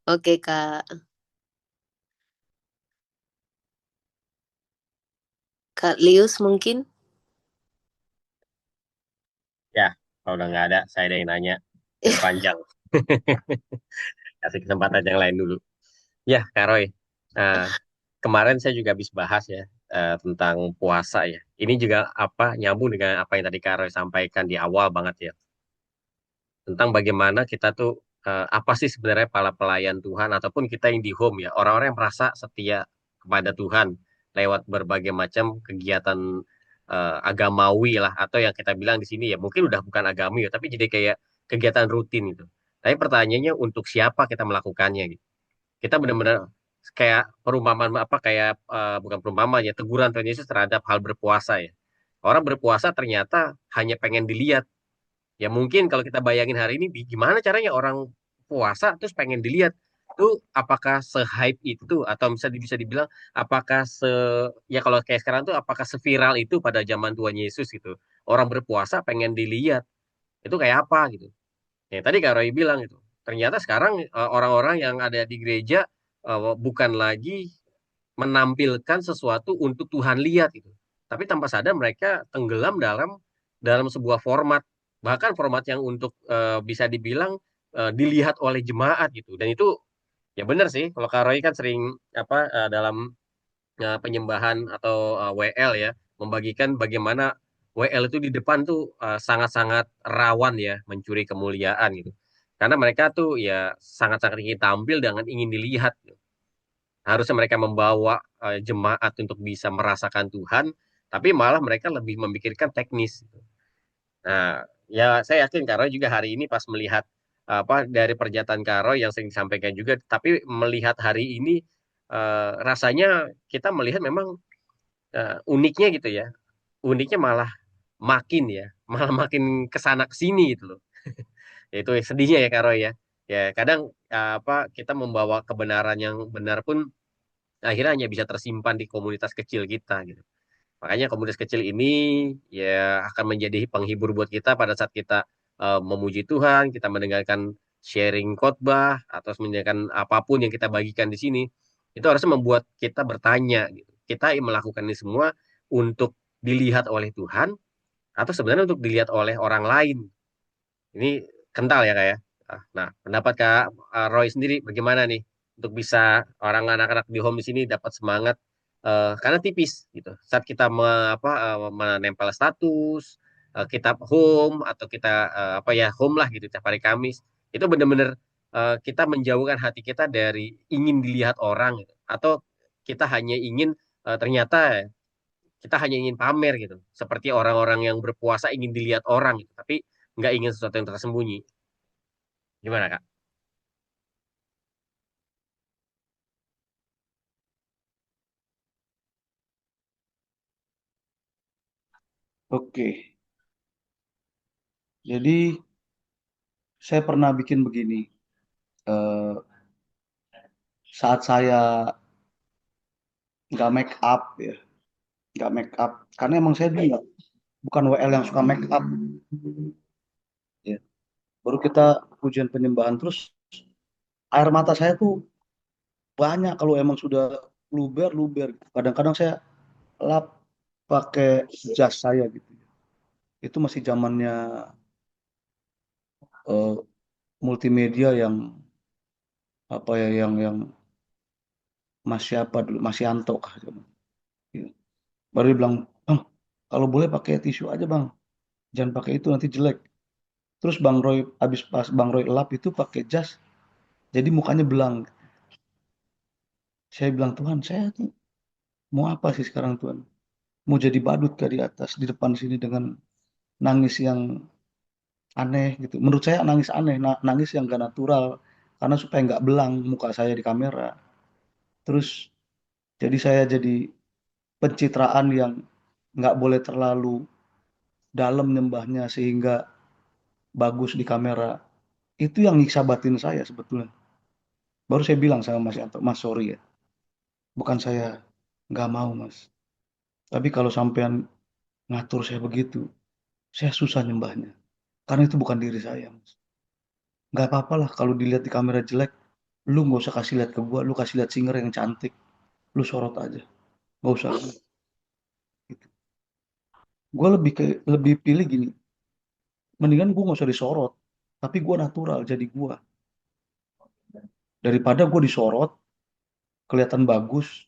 Oke Kak. Kak Lius mungkin? Ya, kalau udah nggak ada, saya ada yang nanya. Yang panjang. Kasih kesempatan yang lain dulu. Ya, Kak Roy. eh, Kemarin saya juga habis bahas ya tentang puasa ya. Ini juga apa nyambung dengan apa yang tadi Kak Roy sampaikan di awal banget ya. Tentang bagaimana kita tuh apa sih sebenarnya para pelayan Tuhan ataupun kita yang di home ya. Orang-orang yang merasa setia kepada Tuhan lewat berbagai macam kegiatan agamawi lah atau yang kita bilang di sini ya mungkin udah bukan agami ya tapi jadi kayak kegiatan rutin gitu. Tapi pertanyaannya untuk siapa kita melakukannya gitu. Kita benar-benar kayak perumpamaan apa kayak bukan perumpamaan ya teguran Tuhan Yesus terhadap hal berpuasa ya. Orang berpuasa ternyata hanya pengen dilihat. Ya mungkin kalau kita bayangin hari ini gimana caranya orang puasa terus pengen dilihat tuh apakah se-hype itu atau bisa dibilang apakah ya kalau kayak sekarang tuh apakah seviral itu pada zaman Tuhan Yesus gitu. Orang berpuasa pengen dilihat. Itu kayak apa gitu. Ya tadi Kak Roy bilang itu. Ternyata sekarang orang-orang yang ada di gereja bukan lagi menampilkan sesuatu untuk Tuhan lihat gitu. Tapi tanpa sadar mereka tenggelam dalam dalam sebuah format, bahkan format yang untuk bisa dibilang dilihat oleh jemaat gitu. Dan itu ya benar sih. Kalau Kak Roy kan sering apa dalam penyembahan atau WL ya, membagikan bagaimana WL itu di depan tuh sangat-sangat rawan ya mencuri kemuliaan gitu. Karena mereka tuh ya sangat-sangat ingin tampil dengan ingin dilihat. Harusnya mereka membawa jemaat untuk bisa merasakan Tuhan, tapi malah mereka lebih memikirkan teknis. Nah, ya saya yakin Karo juga hari ini pas melihat apa dari pernyataan Karo yang sering disampaikan juga, tapi melihat hari ini rasanya kita melihat memang uniknya gitu ya, uniknya malah makin ya, malah makin kesana kesini gitu loh. Itu yang sedihnya ya Karo ya. Ya kadang apa kita membawa kebenaran yang benar pun akhirnya hanya bisa tersimpan di komunitas kecil kita gitu. Makanya komunitas kecil ini ya akan menjadi penghibur buat kita pada saat kita memuji Tuhan, kita mendengarkan sharing khotbah atau mendengarkan apapun yang kita bagikan di sini. Itu harusnya membuat kita bertanya gitu. Kita melakukan ini semua untuk dilihat oleh Tuhan atau sebenarnya untuk dilihat oleh orang lain. Ini kental ya Kak ya. Nah, pendapat Kak Roy sendiri bagaimana nih untuk bisa orang anak-anak di home di sini dapat semangat karena tipis gitu. Saat kita menempel status, kita home atau kita apa ya home lah gitu tiap hari Kamis, itu benar-benar kita menjauhkan hati kita dari ingin dilihat orang gitu. Atau kita hanya ingin ternyata kita hanya ingin pamer gitu. Seperti orang-orang yang berpuasa ingin dilihat orang gitu, tapi nggak ingin sesuatu yang tersembunyi. Gimana, Kak? Oke, jadi saya pernah bikin begini. Eh, saat saya nggak make up ya, nggak make up, karena emang saya dulu bukan WL yang suka make up. Ya. Baru kita ujian penyembahan terus air mata saya tuh banyak kalau emang sudah luber luber. Kadang-kadang saya lap pakai jas saya gitu. Itu masih zamannya eh, multimedia yang apa ya yang masih apa dulu masih Yanto kah zaman. Iya. Baru dia bilang, bang kalau boleh pakai tisu aja bang, jangan pakai itu nanti jelek. Terus Bang Roy habis pas Bang Roy lap itu pakai jas, jadi mukanya belang. Saya bilang Tuhan, saya nih mau apa sih sekarang Tuhan? Mau jadi badut ke di atas di depan sini dengan nangis yang aneh gitu. Menurut saya nangis aneh, nangis yang gak natural karena supaya nggak belang muka saya di kamera. Terus jadi saya jadi pencitraan yang nggak boleh terlalu dalam nyembahnya sehingga bagus di kamera. Itu yang nyiksa batin saya sebetulnya. Baru saya bilang sama Mas Yanto, Mas sorry ya, bukan saya nggak mau Mas. Tapi kalau sampean ngatur saya begitu, saya susah nyembahnya. Karena itu bukan diri saya Mas. Nggak apa-apa lah kalau dilihat di kamera jelek, lu nggak usah kasih lihat ke gua, lu kasih lihat singer yang cantik, lu sorot aja, nggak usah. Gitu. Gue lebih pilih gini, mendingan gue nggak usah disorot, tapi gue natural jadi gue daripada gue disorot, kelihatan bagus,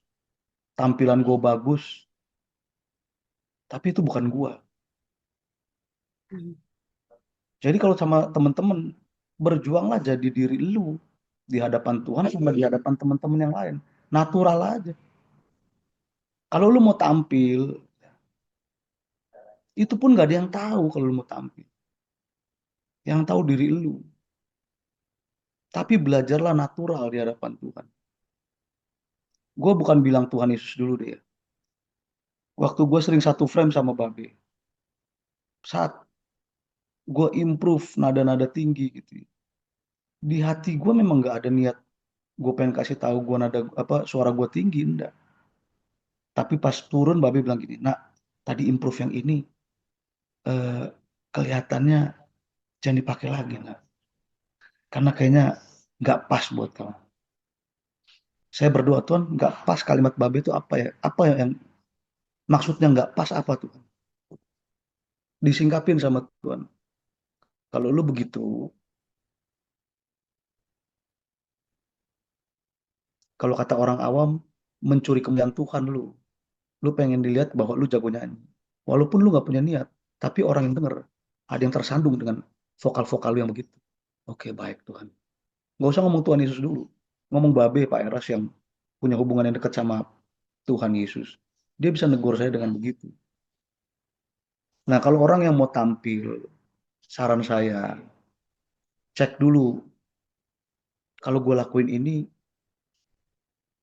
tampilan gue bagus, tapi itu bukan gue. Jadi kalau sama temen-temen, berjuanglah jadi diri lu di hadapan Tuhan sama di hadapan teman-teman yang lain. Natural aja. Kalau lu mau tampil, itu pun gak ada yang tahu kalau lu mau tampil. Yang tahu diri lu. Tapi belajarlah natural di hadapan Tuhan. Gue bukan bilang Tuhan Yesus dulu deh ya. Waktu gue sering satu frame sama Babe. Saat gue improve nada-nada tinggi gitu ya. Di hati gue memang gak ada niat gue pengen kasih tahu gue nada apa suara gue tinggi enggak. Tapi pas turun Babe bilang gini, "Nak, tadi improve yang ini eh, kelihatannya jangan dipakai lagi, Nak. Karena kayaknya nggak pas buat kamu." Saya berdoa, Tuhan, nggak pas kalimat Babe itu apa ya? Apa yang maksudnya nggak pas apa Tuhan? Disingkapin sama Tuhan. Kalau lu begitu, kalau kata orang awam, mencuri kemuliaan Tuhan lu. Lu pengen dilihat bahwa lu jago nyanyi. Walaupun lu nggak punya niat, tapi orang yang denger, ada yang tersandung dengan vokal-vokal lu yang begitu. Oke, baik Tuhan. Nggak usah ngomong Tuhan Yesus dulu. Ngomong Babe, Pak Eras yang punya hubungan yang dekat sama Tuhan Yesus. Dia bisa negur saya dengan begitu. Nah, kalau orang yang mau tampil, saran saya, cek dulu. Kalau gue lakuin ini,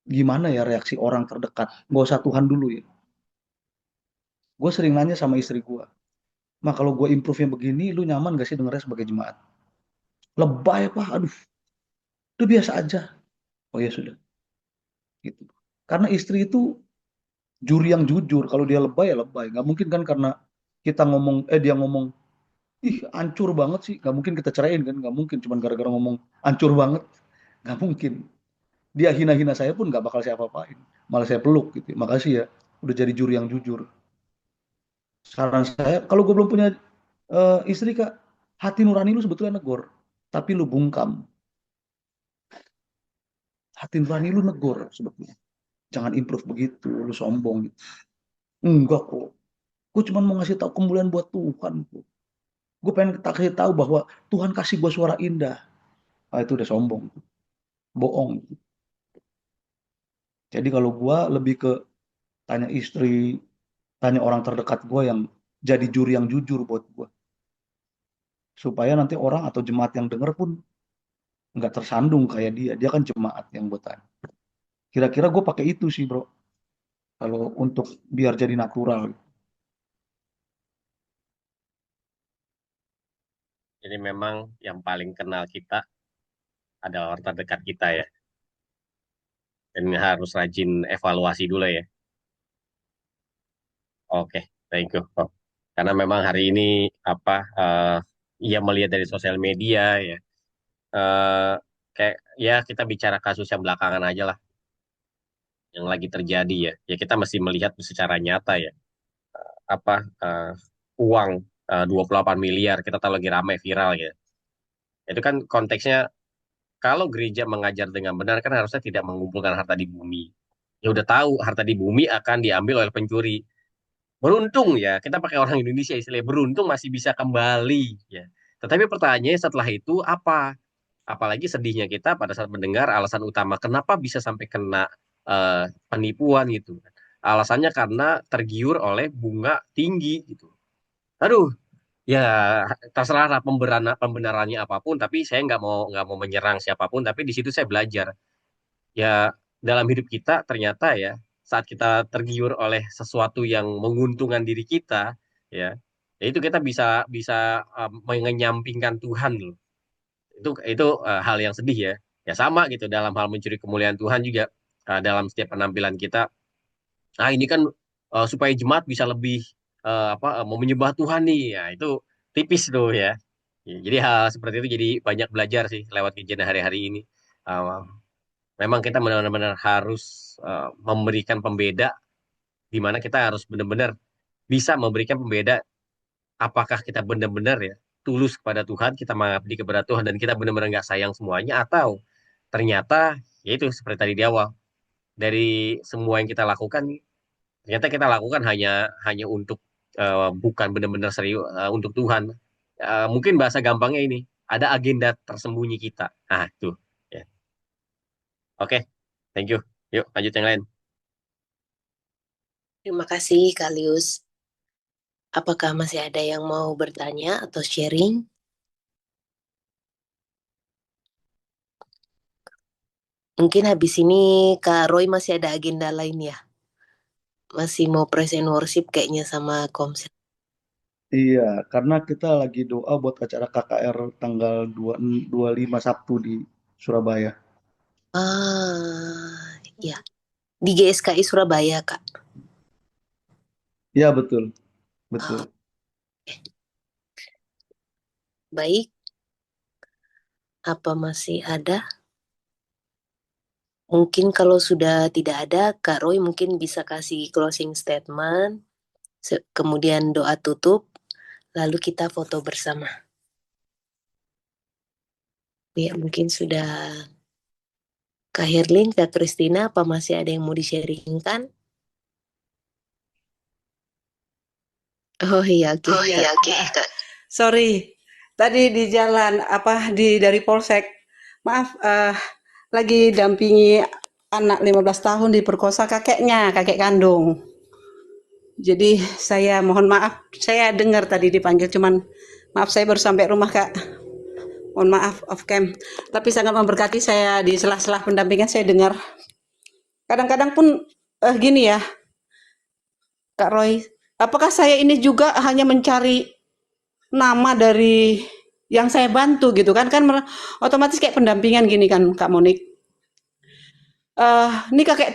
gimana ya reaksi orang terdekat? Nggak usah Tuhan dulu ya. Gue sering nanya sama istri gue, "Mah kalau gue improve-nya begini, lu nyaman gak sih dengernya sebagai jemaat?" Lebay Pak, aduh, udah biasa aja. Oh ya sudah, gitu. Karena istri itu juri yang jujur. Kalau dia lebay ya lebay. Nggak mungkin kan karena kita ngomong, dia ngomong, "Ih, hancur banget sih." Nggak mungkin kita ceraiin kan? Nggak mungkin. Cuman gara-gara ngomong hancur banget. Nggak mungkin. Dia hina-hina saya pun nggak bakal saya apa-apain. Malah saya peluk gitu. Makasih ya, udah jadi juri yang jujur. Saran saya, kalau gue belum punya istri Kak, hati nurani lu sebetulnya negor. Tapi lu bungkam. Hati nurani lu negor sebetulnya. Jangan improve begitu, lu sombong gitu. Enggak kok. Gue cuma mau ngasih tahu kemuliaan buat Tuhan kok. Gue pengen kasih tahu bahwa Tuhan kasih gue suara indah. Ah, itu udah sombong, bohong. Jadi kalau gue lebih ke tanya istri, tanya orang terdekat gue yang jadi juri yang jujur buat gue. Supaya nanti orang atau jemaat yang denger pun nggak tersandung kayak dia. Dia kan jemaat yang gue tanya. Kira-kira gue pakai itu sih bro. Kalau untuk biar jadi natural. Jadi memang yang paling kenal kita adalah orang terdekat kita ya. Dan harus rajin evaluasi dulu ya. Oke, thank you. Oh. Karena memang hari ini apa ia melihat dari sosial media ya. eh Kayak ya kita bicara kasus yang belakangan aja lah yang lagi terjadi ya. Ya kita mesti melihat secara nyata ya. Apa uang 28 miliar kita tahu lagi ramai viral ya. Itu kan konteksnya kalau gereja mengajar dengan benar kan harusnya tidak mengumpulkan harta di bumi. Ya udah tahu harta di bumi akan diambil oleh pencuri. Beruntung ya, kita pakai orang Indonesia istilahnya beruntung masih bisa kembali ya. Tetapi pertanyaannya setelah itu apa? Apalagi sedihnya kita pada saat mendengar alasan utama kenapa bisa sampai kena penipuan gitu. Alasannya karena tergiur oleh bunga tinggi gitu. Aduh, ya terserah lah pembenarannya apapun, tapi saya nggak mau menyerang siapapun, tapi di situ saya belajar. Ya dalam hidup kita ternyata ya saat kita tergiur oleh sesuatu yang menguntungkan diri kita, ya itu kita bisa bisa mengenyampingkan Tuhan loh. Itu hal yang sedih ya. Ya sama gitu dalam hal mencuri kemuliaan Tuhan juga, dalam setiap penampilan kita. Ah ini kan supaya jemaat bisa lebih mau menyembah Tuhan nih. Ya itu tipis tuh ya. Ya, jadi hal seperti itu jadi banyak belajar sih lewat kejadian hari-hari ini. Uh, Memang kita benar-benar harus memberikan pembeda, di mana kita harus benar-benar bisa memberikan pembeda apakah kita benar-benar ya tulus kepada Tuhan, kita mengabdi kepada Tuhan dan kita benar-benar nggak sayang semuanya, atau ternyata ya itu seperti tadi di awal, dari semua yang kita lakukan ternyata kita lakukan hanya hanya untuk bukan benar-benar serius untuk Tuhan. Mungkin bahasa gampangnya ini ada agenda tersembunyi kita. Ah itu ya. Oke, thank you. Yuk lanjut yang lain. Terima kasih Kalius. Apakah masih ada yang mau bertanya atau sharing? Mungkin habis ini Kak Roy masih ada agenda lain ya? Masih mau present worship kayaknya sama Komsel. Iya, karena kita lagi doa buat acara KKR tanggal 25 Sabtu di Surabaya. Ya. Di GSKI Surabaya, Kak. Iya, betul. Betul. Baik. Apa masih ada? Mungkin kalau sudah tidak ada, Kak Roy mungkin bisa kasih closing statement, kemudian doa tutup, lalu kita foto bersama. Ya, mungkin sudah Kak Herlin, Kak Kristina, apa masih ada yang mau di-sharingkan? Oh iya, oke. Kak. Sorry, tadi di jalan dari Polsek. Maaf, lagi dampingi anak 15 tahun diperkosa kakeknya, kakek kandung. Jadi saya mohon maaf, saya dengar tadi dipanggil, cuman maaf saya baru sampai rumah Kak. Mohon maaf off cam. Tapi sangat memberkati saya di sela-sela pendampingan saya dengar. Kadang-kadang pun gini ya, Kak Roy, apakah saya ini juga hanya mencari nama dari yang saya bantu gitu kan otomatis kayak pendampingan gini kan Kak Monik. Ini kakek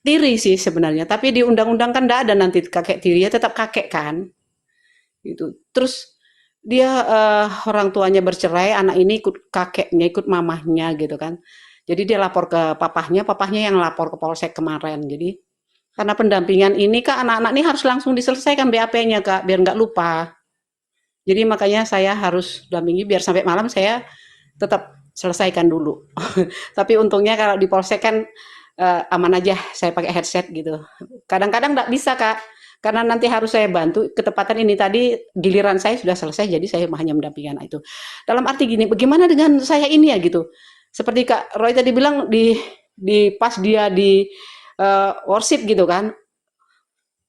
tiri sih sebenarnya, tapi di undang-undang kan enggak ada nanti kakek tiri, ya tetap kakek kan. Gitu. Terus dia orang tuanya bercerai, anak ini ikut kakeknya, ikut mamahnya gitu kan. Jadi dia lapor ke papahnya yang lapor ke Polsek kemarin. Jadi karena pendampingan ini Kak, anak-anak ini harus langsung diselesaikan BAP-nya Kak, biar nggak lupa. Jadi makanya saya harus dampingi biar sampai malam saya tetap selesaikan dulu. Tapi untungnya kalau di Polsek kan aman aja, saya pakai headset gitu. Kadang-kadang nggak bisa Kak, karena nanti harus saya bantu. Ketepatan ini tadi giliran saya sudah selesai, jadi saya hanya mendampingi anak itu. Dalam arti gini, bagaimana dengan saya ini ya gitu. Seperti Kak Roy tadi bilang di pas dia di worship gitu kan.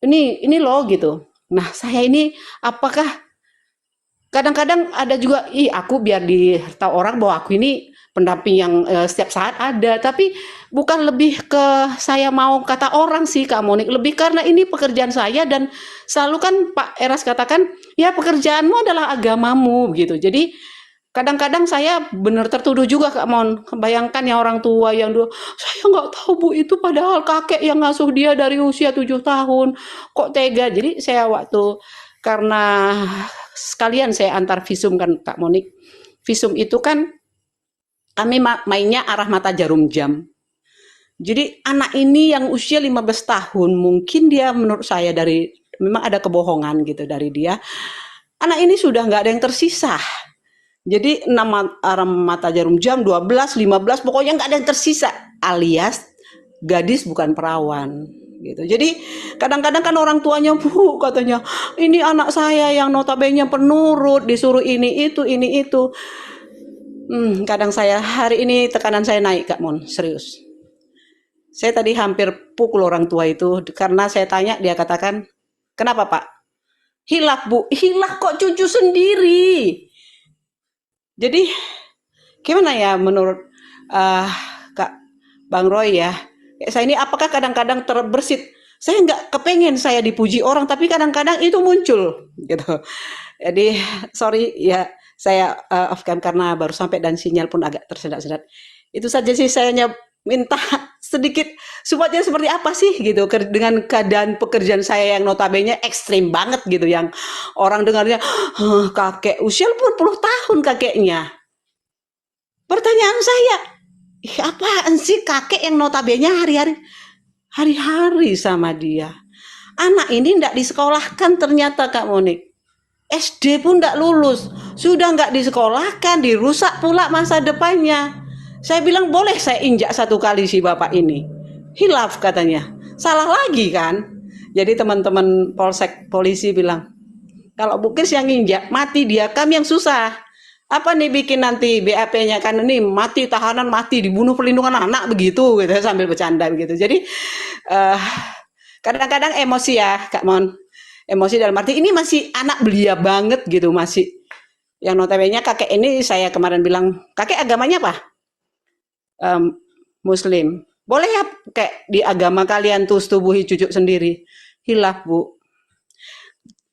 Ini loh gitu. Nah, saya ini apakah kadang-kadang ada juga, aku biar tahu orang bahwa aku ini pendamping yang setiap saat ada, tapi bukan lebih ke saya mau kata orang sih Kak Monik, lebih karena ini pekerjaan saya dan selalu kan Pak Eras katakan, ya pekerjaanmu adalah agamamu gitu. Jadi kadang-kadang saya benar tertuduh juga Kak Mon, bayangkan ya orang tua yang dulu, saya nggak tahu Bu itu padahal kakek yang ngasuh dia dari usia 7 tahun, kok tega. Jadi saya waktu karena sekalian saya antar visum kan Kak Monik. Visum itu kan kami mainnya arah mata jarum jam. Jadi anak ini yang usia 15 tahun mungkin dia menurut saya memang ada kebohongan gitu dari dia. Anak ini sudah nggak ada yang tersisa. Jadi 6 arah mata jarum jam, 12, 15 pokoknya nggak ada yang tersisa, alias gadis bukan perawan. Gitu. Jadi kadang-kadang kan orang tuanya Bu katanya ini anak saya yang notabene penurut disuruh ini itu kadang saya hari ini tekanan saya naik Kak Mon, serius. Saya tadi hampir pukul orang tua itu karena saya tanya, dia katakan kenapa Pak? Hilaf Bu, hilaf kok cucu sendiri. Jadi gimana ya menurut Kak Bang Roy ya. Kayak saya ini apakah kadang-kadang terbersit? Saya nggak kepengen saya dipuji orang, tapi kadang-kadang itu muncul gitu. Jadi sorry ya, saya off cam karena baru sampai dan sinyal pun agak tersedak-sedak. Itu saja sih, saya minta sedikit supportnya seperti apa sih gitu dengan keadaan pekerjaan saya yang notabene ekstrim banget gitu, yang orang dengarnya kakek usia puluh tahun kakeknya. Pertanyaan saya, apaan sih kakek yang notabene hari-hari sama dia. Anak ini ndak disekolahkan ternyata Kak Monik. SD pun ndak lulus, sudah nggak disekolahkan, dirusak pula masa depannya. Saya bilang boleh saya injak satu kali si bapak ini. Hilaf katanya, salah lagi kan. Jadi teman-teman polsek polisi bilang, kalau Bukis yang injak, mati dia, kami yang susah. Apa nih bikin nanti BAP-nya kan ini mati, tahanan mati, dibunuh perlindungan anak begitu gitu, sambil bercanda begitu. Jadi kadang-kadang emosi ya Kak Mon. Emosi dalam arti ini masih anak belia banget gitu, masih yang notabene kakek ini saya kemarin bilang, kakek agamanya apa? Muslim. Boleh ya kayak di agama kalian tuh tubuhi cucu sendiri. Hilaf Bu.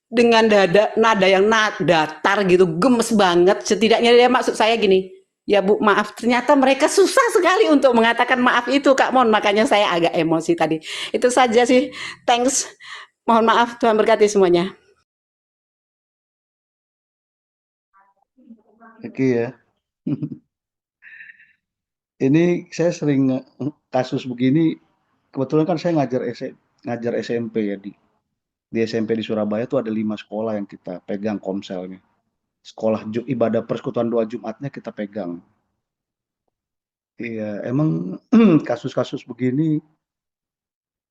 Dengan nada yang datar gitu, gemes banget. Setidaknya dia maksud saya gini, ya Bu maaf, ternyata mereka susah sekali untuk mengatakan maaf itu Kak Mon, makanya saya agak emosi tadi. Itu saja sih, thanks. Mohon maaf, Tuhan berkati semuanya. Oke ya. Ini saya sering kasus begini, kebetulan kan saya ngajar SMP ya di SMP di Surabaya tuh ada 5 sekolah yang kita pegang komselnya. Sekolah ibadah persekutuan doa Jumatnya kita pegang. Iya, emang kasus-kasus begini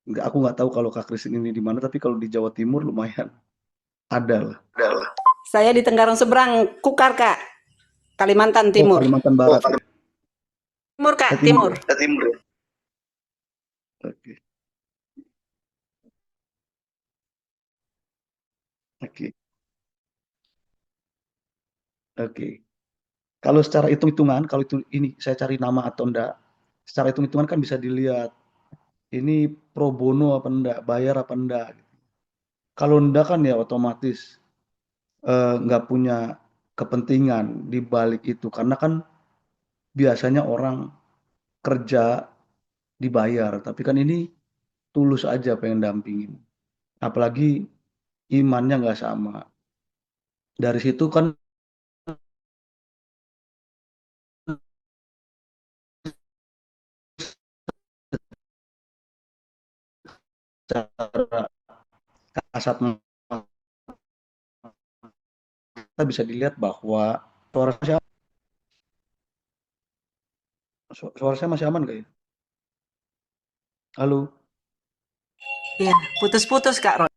aku nggak tahu kalau Kak Kristin ini di mana, tapi kalau di Jawa Timur lumayan ada lah. Saya di Tenggarong seberang, Kukar Kak, Kalimantan Oh, Timur. Kalimantan Barat. Ya. Timur Kak, Timur. Timur. Oke. Oke. Oke. Kalau secara hitung-hitungan, kalau itu ini saya cari nama atau enggak, secara hitung-hitungan kan bisa dilihat ini pro bono apa enggak, bayar apa enggak. Kalau enggak kan ya otomatis nggak punya kepentingan di balik itu, karena kan biasanya orang kerja dibayar, tapi kan ini tulus aja pengen dampingin. Apalagi imannya nggak sama. Dari situ kan secara kasat mata bisa dilihat bahwa suara saya masih aman nggak ya? Halo, Ya, putus-putus Kak Ron.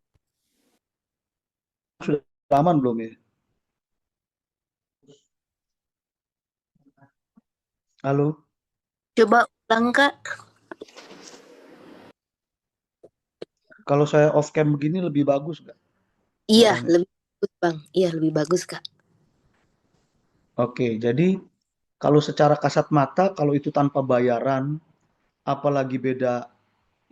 sudah aman belum ya? Halo, Coba ulang Kak. kalau saya off cam begini lebih bagus nggak? Iya, Suaranya? lebih bagus Bang. Iya, lebih bagus Kak. Oke, jadi kalau secara kasat mata, kalau itu tanpa bayaran, apalagi beda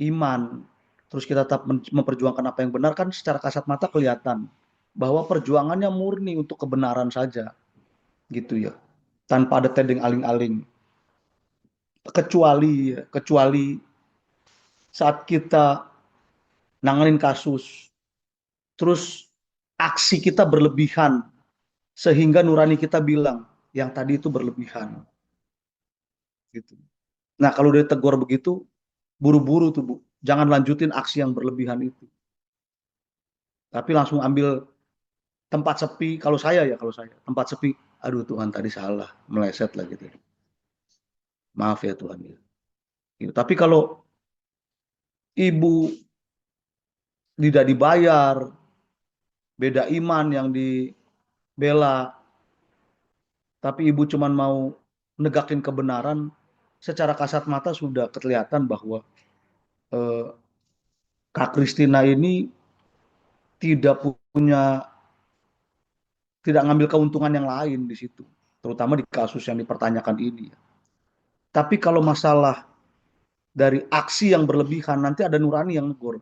iman, terus kita tetap memperjuangkan apa yang benar, kan secara kasat mata kelihatan bahwa perjuangannya murni untuk kebenaran saja, gitu ya, tanpa ada tedeng aling-aling. Kecuali saat kita nanganin kasus, terus aksi kita berlebihan, sehingga nurani kita bilang yang tadi itu berlebihan, gitu. Nah, kalau udah tegur begitu, buru-buru tuh Bu, jangan lanjutin aksi yang berlebihan itu, tapi langsung ambil tempat sepi. Kalau saya tempat sepi, aduh Tuhan tadi salah, meleset lah gitu. Maaf ya Tuhan ya. Gitu. Tapi kalau ibu tidak dibayar, beda iman yang dibela, tapi ibu cuma mau negakin kebenaran, secara kasat mata sudah kelihatan bahwa Kak Kristina ini tidak tidak ngambil keuntungan yang lain di situ, terutama di kasus yang dipertanyakan ini. Tapi kalau masalah dari aksi yang berlebihan, nanti ada nurani yang negur.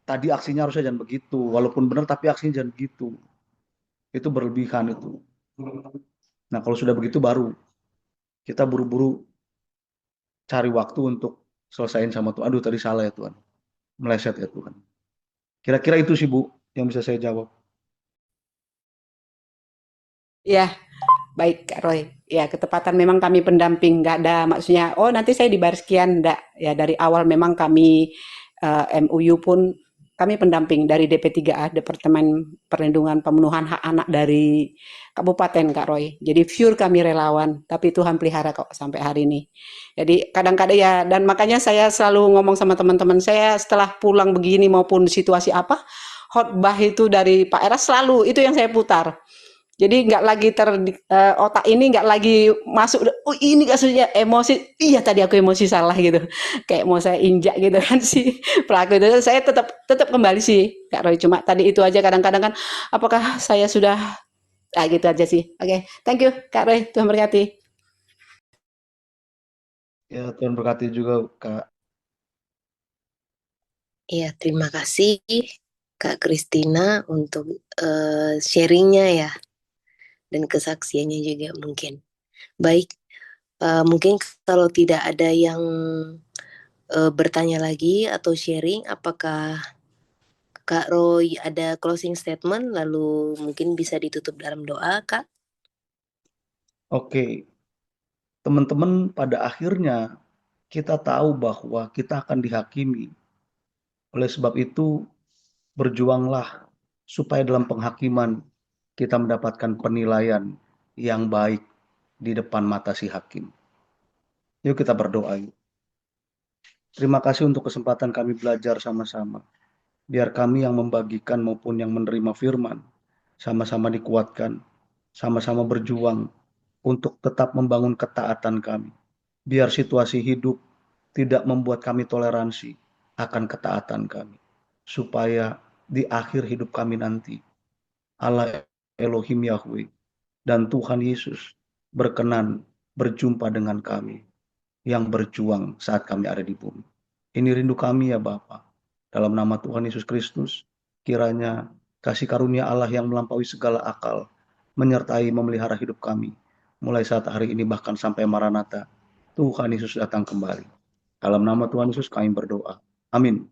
Tadi aksinya harusnya jangan begitu, walaupun benar tapi aksinya jangan begitu. Itu berlebihan itu. Nah, kalau sudah begitu baru kita buru-buru cari waktu untuk selesaiin sama Tuhan. Aduh, tadi salah ya Tuhan. Meleset ya Tuhan. Kira-kira itu sih Bu yang bisa saya jawab. Ya, baik Kak Roy. Ya, ketepatan memang kami pendamping, nggak ada maksudnya, oh nanti saya dibayar sekian, enggak. Ya, dari awal memang kami MUU pun kami pendamping dari DP3A, Departemen Perlindungan Pemenuhan Hak Anak dari Kabupaten Kak Roy. Jadi pure kami relawan, tapi Tuhan pelihara kok sampai hari ini. Jadi kadang-kadang ya, dan makanya saya selalu ngomong sama teman-teman saya setelah pulang begini maupun situasi apa, khotbah itu dari Pak Eras selalu itu yang saya putar. Jadi nggak lagi otak ini nggak lagi masuk, oh ini kasusnya emosi, iya tadi aku emosi salah gitu, kayak mau saya injak gitu kan si pelaku itu. Saya tetap kembali sih Kak Roy, cuma tadi itu aja kadang-kadang kan, apakah saya sudah, gitu aja sih. Oke, thank you Kak Roy, Tuhan berkati. Ya, Tuhan berkati juga Kak. Iya, terima kasih Kak Kristina untuk sharingnya ya, dan kesaksiannya juga mungkin. Baik, mungkin kalau tidak ada yang bertanya lagi atau sharing, apakah Kak Roy ada closing statement lalu mungkin bisa ditutup dalam doa, Kak? Oke, teman-teman, pada akhirnya kita tahu bahwa kita akan dihakimi. Oleh sebab itu, berjuanglah supaya dalam penghakiman kita mendapatkan penilaian yang baik di depan mata si hakim. Yuk kita berdoa. Yuk. Terima kasih untuk kesempatan kami belajar sama-sama. Biar kami yang membagikan maupun yang menerima firman sama-sama dikuatkan, sama-sama berjuang untuk tetap membangun ketaatan kami. Biar situasi hidup tidak membuat kami toleransi akan ketaatan kami. Supaya di akhir hidup kami nanti, Allah Elohim Yahweh dan Tuhan Yesus berkenan berjumpa dengan kami yang berjuang saat kami ada di bumi. Ini rindu kami ya Bapa. Dalam nama Tuhan Yesus Kristus, kiranya kasih karunia Allah yang melampaui segala akal menyertai memelihara hidup kami mulai saat hari ini bahkan sampai Maranatha. Tuhan Yesus datang kembali. Dalam nama Tuhan Yesus kami berdoa. Amin.